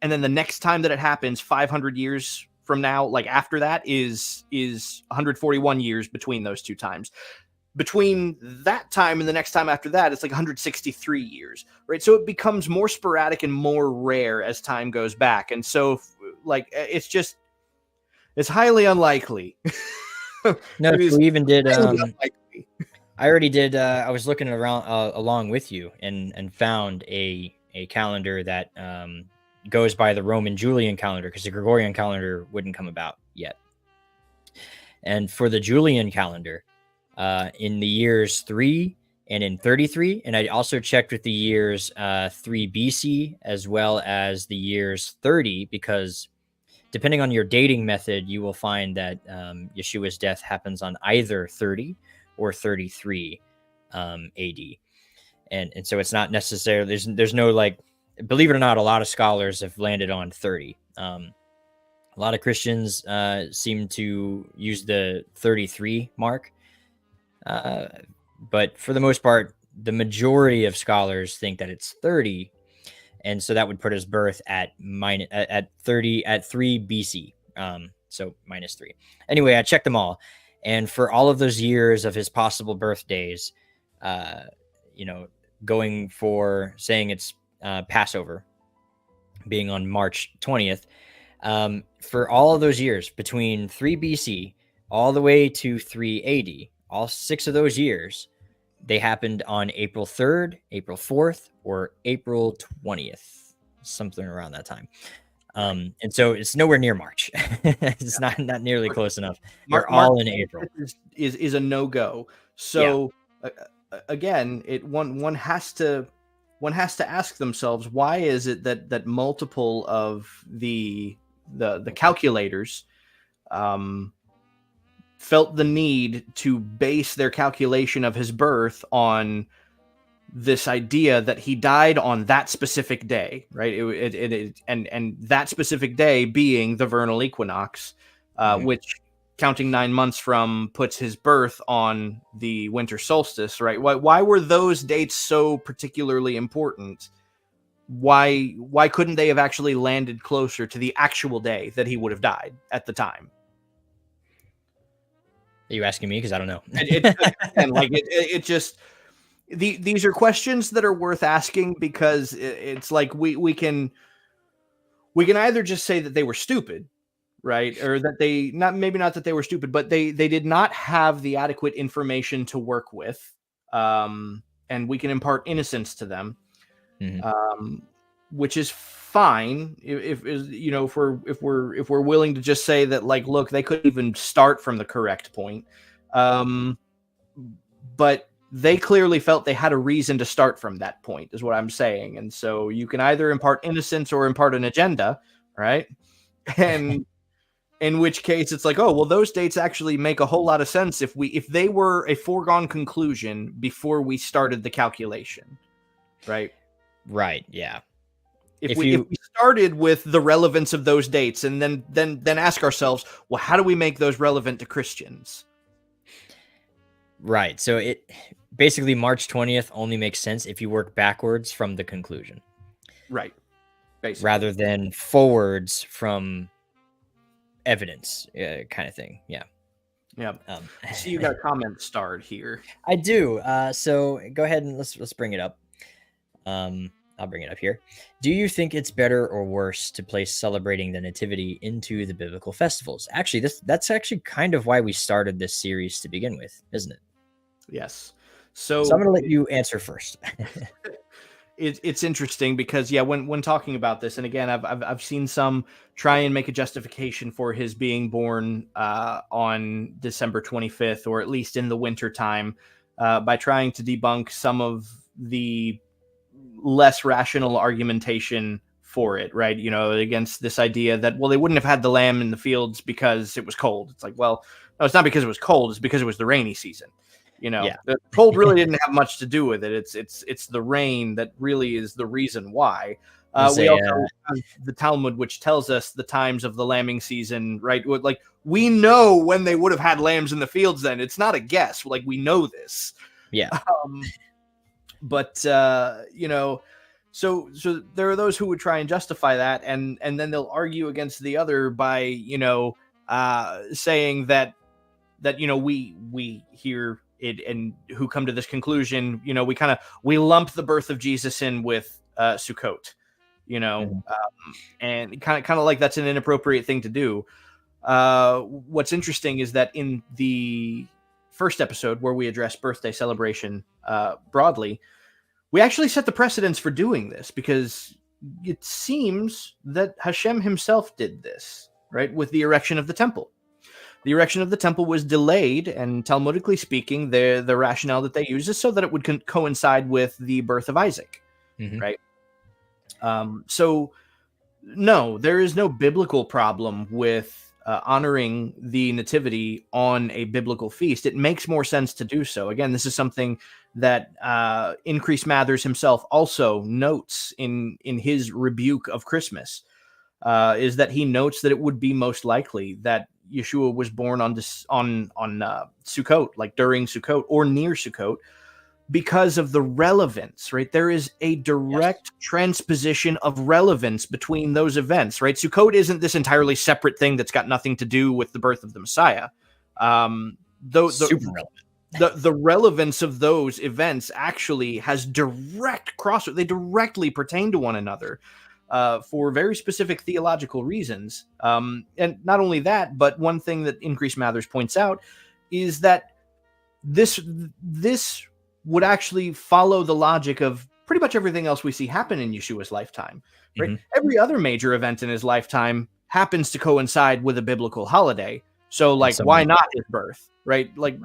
and then the next time that it happens, 500 years from now, like after that is 141 years between those 2 times. Between that time and the next time after that, it's like 163 years, right? So it becomes more sporadic and more rare as time goes back. And so like, it's highly unlikely. No, we even did, I already did. I was looking around along with you and found a calendar that, goes by the Roman Julian calendar, because the Gregorian calendar wouldn't come about yet. And for the Julian calendar, in the years 3 and in 33, and I also checked with the years 3 BC as well as the years 30, because depending on your dating method, you will find that Yeshua's death happens on either 30 or 33 AD. And so it's not necessarily, there's no, like, believe it or not, a lot of scholars have landed on 30. A lot of Christians seem to use the 33 mark. But for the most part, the majority of scholars think that it's 30. And so that would put his birth at 3 BC. So -3. Anyway, I checked them all. And for all of those years of his possible birthdays, going for saying it's Passover being on March 20th, for all of those years between 3 BC all the way to 380. All 6 of those years, they happened on April 3rd, April 4th, or April 20th, something around that time. And so it's nowhere near March. It's not nearly close enough. They're all in April. Is a no-go. So again, one has to ask themselves, why is it that multiple of the calculators felt the need to base their calculation of his birth on this idea that he died on that specific day, right? And that specific day being the vernal equinox, which, counting 9 months from, puts his birth on the winter solstice, right? Why were those dates so particularly important? Why couldn't they have actually landed closer to the actual day that he would have died at the time? Are you asking me? Because I don't know. These are questions that are worth asking, because it's like we can either just say that they were stupid, right? Or that they maybe not that they were stupid, but they did not have the adequate information to work with. And we can impart innocence to them, which is fine if we're willing to just say that, like, look, they couldn't even start from the correct point. But they clearly felt they had a reason to start from that point, is what I'm saying. And so you can either impart innocence or impart an agenda, right? And in which case it's like, oh, well, those dates actually make a whole lot of sense if they were a foregone conclusion before we started the calculation, right? Right, yeah. If we started with the relevance of those dates and then ask ourselves, well, how do we make those relevant to Christians? Right. So it basically, March 20th only makes sense if you work backwards from the conclusion. Right. Basically. Rather than forwards from evidence, kind of thing. Yeah. Yeah. I see you got a comment starred here. I do. So go ahead and let's bring it up. I'll bring it up here. Do you think it's better or worse to place celebrating the Nativity into the biblical festivals? Actually, that's actually kind of why we started this series to begin with, isn't it? Yes. So I'm going to let you answer first. It's interesting because, when talking about this, and again, I've seen some try and make a justification for his being born on December 25th, or at least in the winter time, by trying to debunk some of the less rational argumentation for it, right? Against this idea that, well, they wouldn't have had the lamb in the fields because it was cold. It's like, well, no, it's not because it was cold. It's because it was the rainy season. The cold really didn't have much to do with it. It's the rain that really is the reason why. We also have the Talmud, which tells us the times of the lambing season, right? Like, we know when they would have had lambs in the fields then. It's not a guess. Like, we know this. Yeah. But so there are those who would try and justify that, and then they'll argue against the other by, saying that we hear it, and who come to this conclusion, we lump the birth of Jesus in with Sukkot, and kind of like that's an inappropriate thing to do. What's interesting is that in the first episode, where we address birthday celebration broadly, we actually set the precedence for doing this, because it seems that Hashem himself did this, right, with the erection of the temple. The erection of the temple was delayed, and Talmudically speaking, the rationale that they use is so that it would coincide with the birth of Isaac, right? So, no, there is no biblical problem with honoring the Nativity on a biblical feast. It makes more sense to do so. Again, this is something that Increase Mathers himself also notes in his rebuke of Christmas, is that he notes that it would be most likely that Yeshua was born on Sukkot, like during Sukkot or near Sukkot, because of the relevance, right? There is a direct transposition of relevance between those events, right? Sukkot isn't this entirely separate thing that's got nothing to do with the birth of the Messiah. Super relevant. The relevance of those events actually has direct crossover. They directly pertain to one another. for very specific theological reasons. And not only that, but one thing that Increase Mathers points out is that this would actually follow the logic of pretty much everything else we see happen in Yeshua's lifetime. Right? Mm-hmm. Every other major event in his lifetime happens to coincide with a biblical holiday. So, like, why not his birth? Right? Like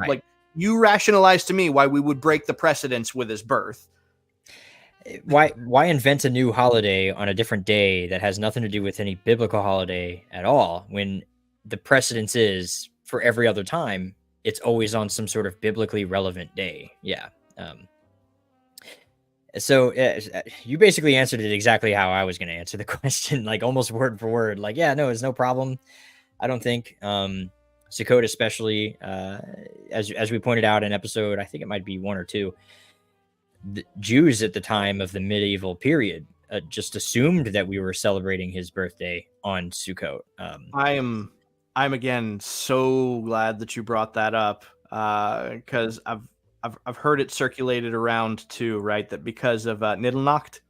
you rationalize to me why we would break the precedence with his birth. Why invent a new holiday on a different day that has nothing to do with any biblical holiday at all, when the precedence is for every other time it's always on some sort of biblically relevant day? Yeah. So you basically answered it exactly how I was going to answer the question, like almost word for word. Like, yeah, no, it's no problem. I don't think Sukkot, especially as we pointed out in episode, I think it might be 1 or 2, the Jews at the time of the medieval period just assumed that we were celebrating his birthday on Sukkot. I'm again so glad that you brought that up, because I've heard it circulated around too, right? That because of Niddelnacht,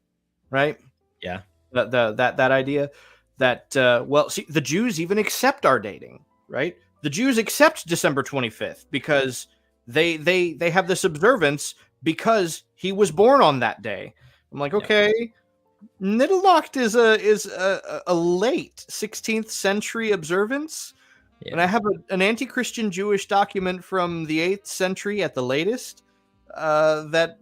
right? Yeah. That idea that well, see, the Jews even accept our dating, right? The Jews accept December 25th because they have this observance because he was born on that day. I'm like, okay, yep. Niddelnacht is a late 16th century observance. Yeah. And I have an anti-Christian Jewish document from the 8th century at the latest that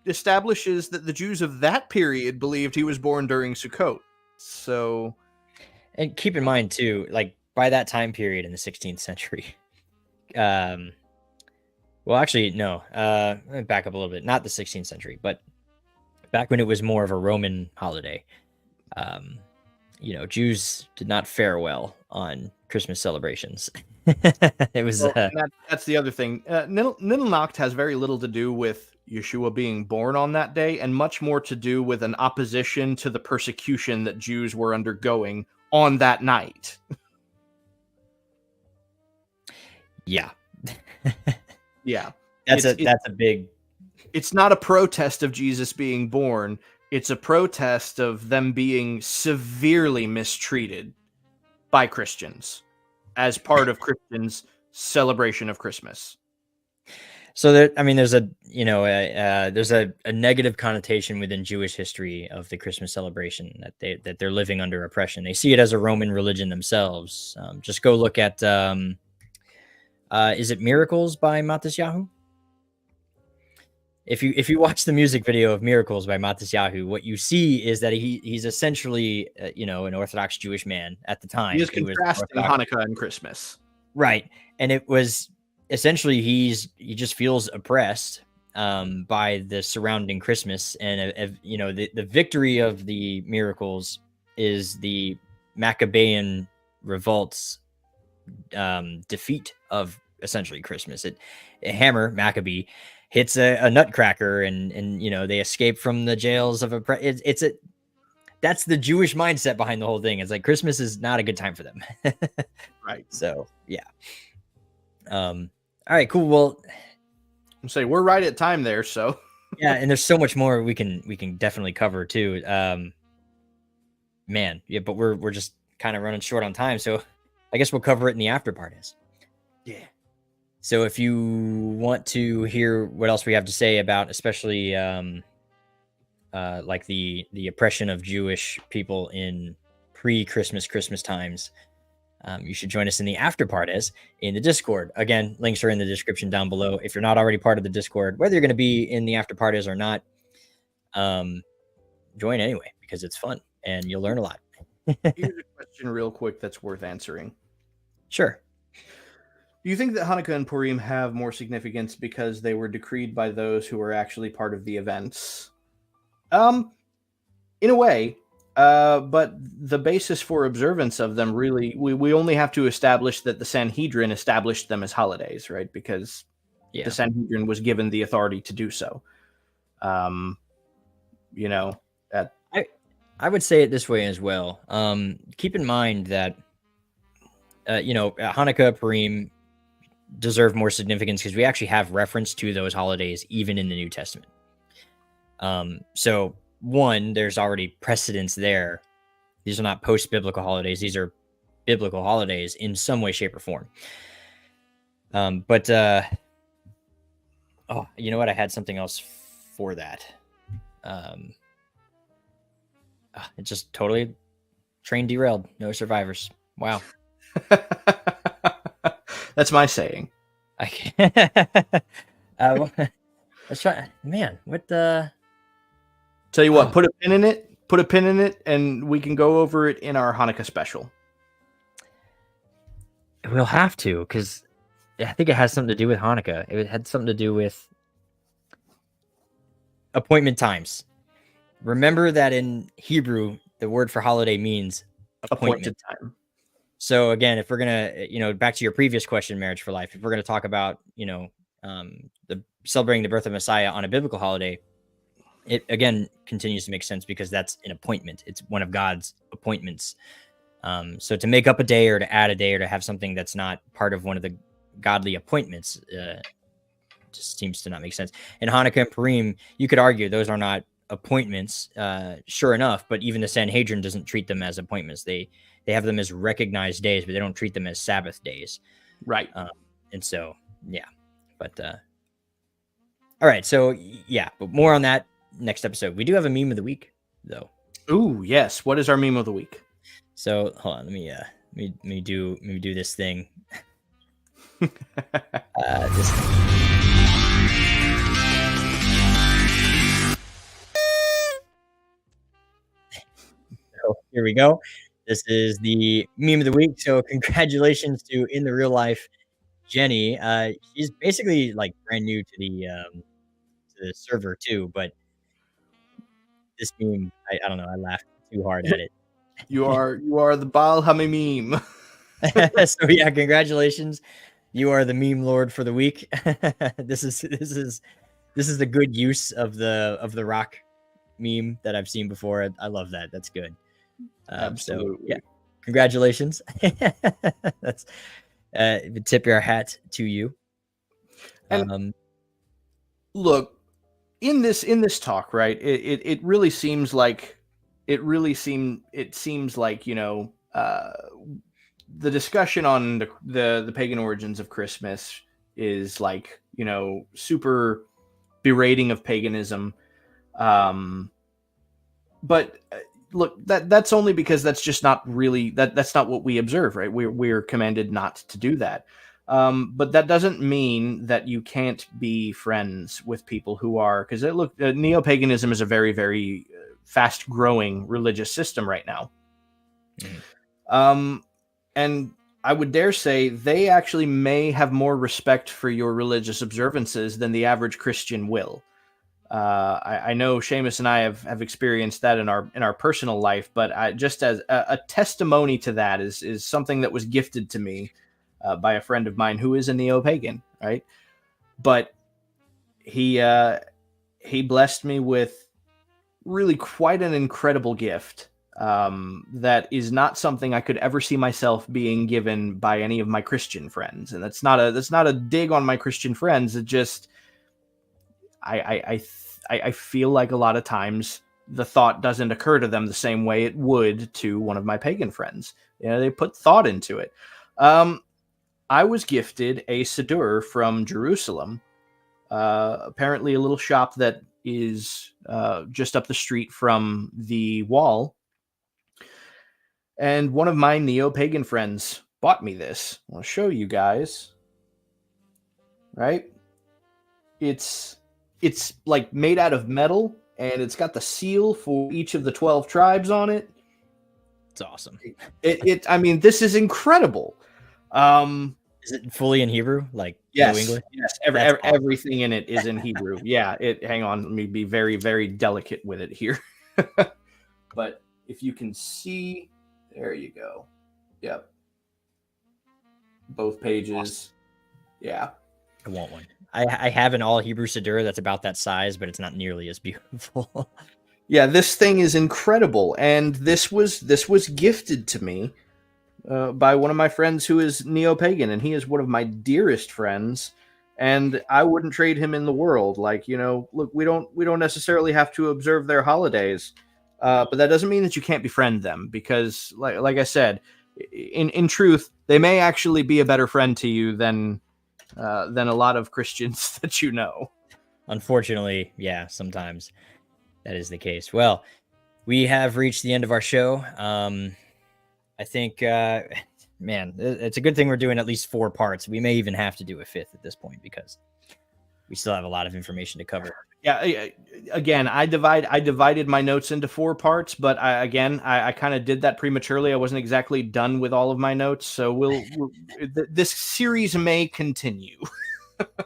establishes that the Jews of that period believed he was born during Sukkot. So, and keep in mind too, like by that time period in the 16th century, well, actually, no. Let me back up a little bit. Not the 16th century, but back when it was more of a Roman holiday. Jews did not fare well on Christmas celebrations. It was that's the other thing. Niddelnacht has very little to do with Yeshua being born on that day, and much more to do with an opposition to the persecution that Jews were undergoing on that night. Yeah. Yeah. That's a big... It's not a protest of Jesus being born. It's a protest of them being severely mistreated by Christians as part of Christians' celebration of Christmas. So there's a negative connotation within Jewish history of the Christmas celebration, that they're living under oppression. They see it as a Roman religion themselves. Just go look at is it Miracles by Matisyahu? If you watch the music video of Miracles by Matisyahu, what you see is that he's essentially an Orthodox Jewish man at the time. He is contrasting Hanukkah and Christmas, right? And it was essentially he just feels oppressed by the surrounding Christmas, and the victory of the Miracles is the Maccabean revolt's defeat of essentially Christmas. A hammer, Maccabee, hits a nutcracker, and they escape from the jails of that's the Jewish mindset behind the whole thing. It's like Christmas is not a good time for them. Right. So yeah. All right, cool. Well, I'm saying we're right at time there. So yeah. And there's so much more we can definitely cover too. Man. Yeah, but we're just kind of running short on time. So I guess we'll cover it in the after parties. Yeah. So if you want to hear what else we have to say about, especially like the oppression of Jewish people in Christmas times, you should join us in the after parties in the Discord. Again, links are in the description down below. If you're not already part of the Discord, whether you're going to be in the after parties or not, join anyway, because it's fun and you'll learn a lot. Here's a question real quick that's worth answering. Sure. Do you think that Hanukkah and Purim have more significance because they were decreed by those who were actually part of the events? In a way, but the basis for observance of them really, we only have to establish that the Sanhedrin established them as holidays, right? Because the Sanhedrin was given the authority to do so. I would say it this way as well. Keep in mind that, Hanukkah, Purim deserve more significance because we actually have reference to those holidays even in the New Testament. So one, there's already precedence there. These are not post-biblical holidays. These are biblical holidays in some way, shape, or form. But you know what? I had something else for that. It just totally train derailed. No survivors. Wow. That's my saying. I can't. Let's try. Man, what the? Tell you what, put a pin in it. Put a pin in it, and we can go over it in our Hanukkah special. We'll have to, because I think it has something to do with Hanukkah. It had something to do with appointment times. Remember that in Hebrew, the word for holiday means appointment time. So again, if we're gonna, back to your previous question, marriage for life, if we're gonna talk about, the celebrating the birth of Messiah on a biblical holiday, it again continues to make sense because that's an appointment. It's one of God's appointments. So to make up a day or to add a day or to have something that's not part of one of the godly appointments just seems to not make sense. And Hanukkah and Purim, you could argue those are not appointments, sure enough, but even the Sanhedrin doesn't treat them as appointments. They have them as recognized days, but they don't treat them as Sabbath days. Right. And so, yeah. But all right. So, yeah, but more on that next episode. We do have a meme of the week, though. Ooh, yes. What is our meme of the week? So, hold on. Let me do this thing. This So here we go. This is the meme of the week. So congratulations to in the real life Jenny. She's basically like brand new to the server too, but this meme, I don't know, I laughed too hard at it. You are the Baal Hamimim. So yeah, congratulations. You are the meme lord for the week. This is the good use of the rock meme that I've seen before. I love that. That's good. Absolutely. So, yeah, congratulations. That's tip your hat to you. And look, in this talk, right? It really seems like the discussion on the pagan origins of Christmas is like, super berating of paganism. But look, that's only because that's just not really that's not what we observe, right? We're commanded not to do that. But that doesn't mean that you can't be friends with people who are, because neo-paganism is a very, very fast-growing religious system right now. And I would dare say they actually may have more respect for your religious observances than the average Christian will. I know Seamus and I have experienced that in our personal life, but just as a testimony to that is something that was gifted to me by a friend of mine who is a neo-pagan, right? But he blessed me with really quite an incredible gift that is not something I could ever see myself being given by any of my Christian friends, and that's not a dig on my Christian friends. It just I feel like a lot of times the thought doesn't occur to them the same way it would to one of my pagan friends. They put thought into it. I was gifted a siddur from Jerusalem, apparently a little shop that is just up the street from the wall. And one of my neo-pagan friends bought me this. I'll show you guys. Right? It's like made out of metal, and it's got the seal for each of the 12 tribes on it. It's awesome. I mean, this is incredible. Is it fully in Hebrew? Like yes, no English? Yes, everything in it is in Hebrew. Yeah, hang on, let me be very, very delicate with it here. But if you can see, there you go. Yep. Both pages. Awesome. Yeah. I want one. I have an all Hebrew siddur that's about that size, but it's not nearly as beautiful. Yeah, this thing is incredible, and this was gifted to me by one of my friends who is neo-pagan, and he is one of my dearest friends. and I wouldn't trade him in the world. Like, look, we don't necessarily have to observe their holidays, but that doesn't mean that you can't befriend them, because like I said, in truth, they may actually be a better friend to you than a lot of Christians that you know. Unfortunately, yeah, sometimes that is the case. Well, we have reached the end of our show. I think, man, it's a good thing we're doing at least 4 parts. We may even have to do a 5th at this point because we still have a lot of information to cover. Yeah. Again, I divided my notes into 4 parts, but I kind of did that prematurely. I wasn't exactly done with all of my notes, so this series may continue.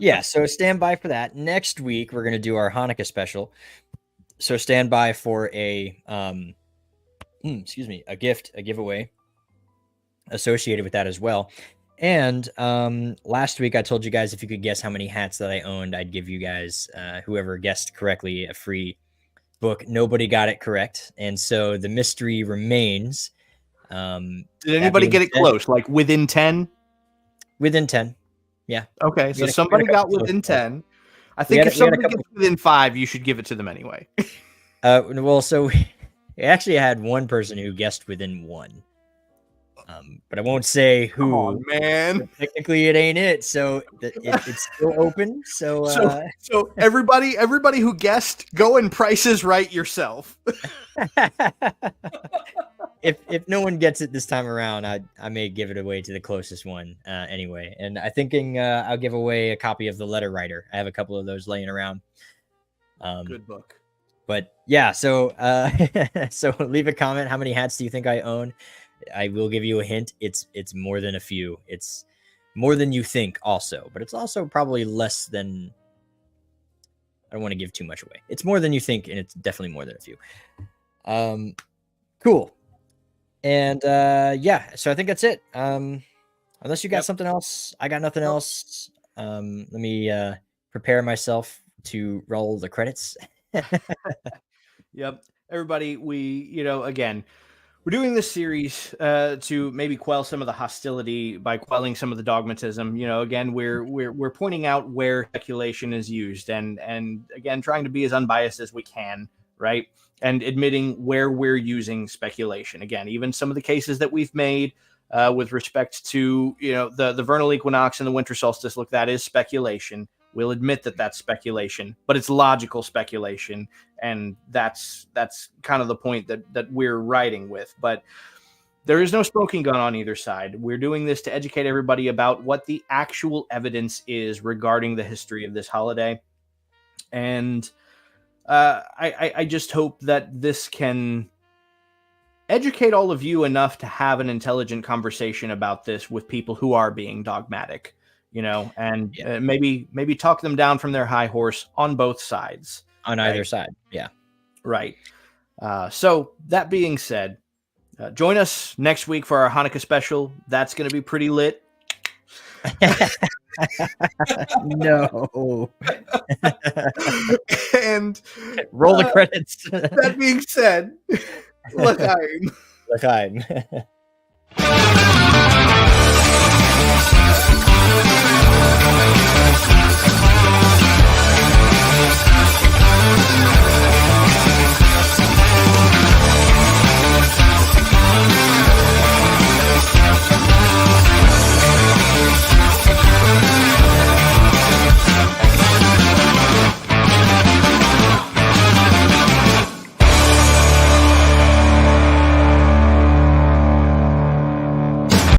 Yeah, so stand by for that. Next week we're going to do our Hanukkah special. So stand by for a a giveaway associated with that as well. And last week I told you guys if you could guess how many hats that I owned, I'd give you guys, whoever guessed correctly, a free book. Nobody got it correct, and so the mystery remains. Did anybody get it close? Like within 10? Within 10. Yeah. Okay, so somebody got within 10. I think if somebody gets within 5, you should give it to them anyway. Well, so we actually had one person who guessed within 1. But I won't say who. Oh, man. Technically, it ain't it. So it's still open. So everybody who guessed, go and Prices Right yourself. If no one gets it this time around, I may give it away to the closest one anyway. And I'm thinking I'll give away a copy of The Letter Writer. I have a couple of those laying around. Good book. But yeah, so so leave a comment. How many hats do you think I own? I will give you a hint. It's more than a few. It's more than you think also, but it's also probably less than, I don't want to give too much away. It's more than you think, and it's definitely more than a few. Cool. And yeah, so I think that's it. Unless you got something else, I got nothing else. Let me prepare myself to roll the credits. Yep. Everybody, again, we're doing this series to maybe quell some of the hostility by quelling some of the dogmatism. Again, we're pointing out where speculation is used, and again, trying to be as unbiased as we can, right? And admitting where we're using speculation. Again, even some of the cases that we've made with respect to the vernal equinox and the winter solstice. Look, that is speculation. We'll admit that that's speculation, but it's logical speculation, and that's kind of the point that we're writing with. But there is no smoking gun on either side. We're doing this to educate everybody about what the actual evidence is regarding the history of this holiday. And I just hope that this can educate all of you enough to have an intelligent conversation about this with people who are being dogmatic. And maybe talk them down from their high horse on both sides. On either side. Yeah. Right. So that being said, join us next week for our Hanukkah special. That's going to be pretty lit. No. And roll the credits. That being said, L'chaim. L'chaim.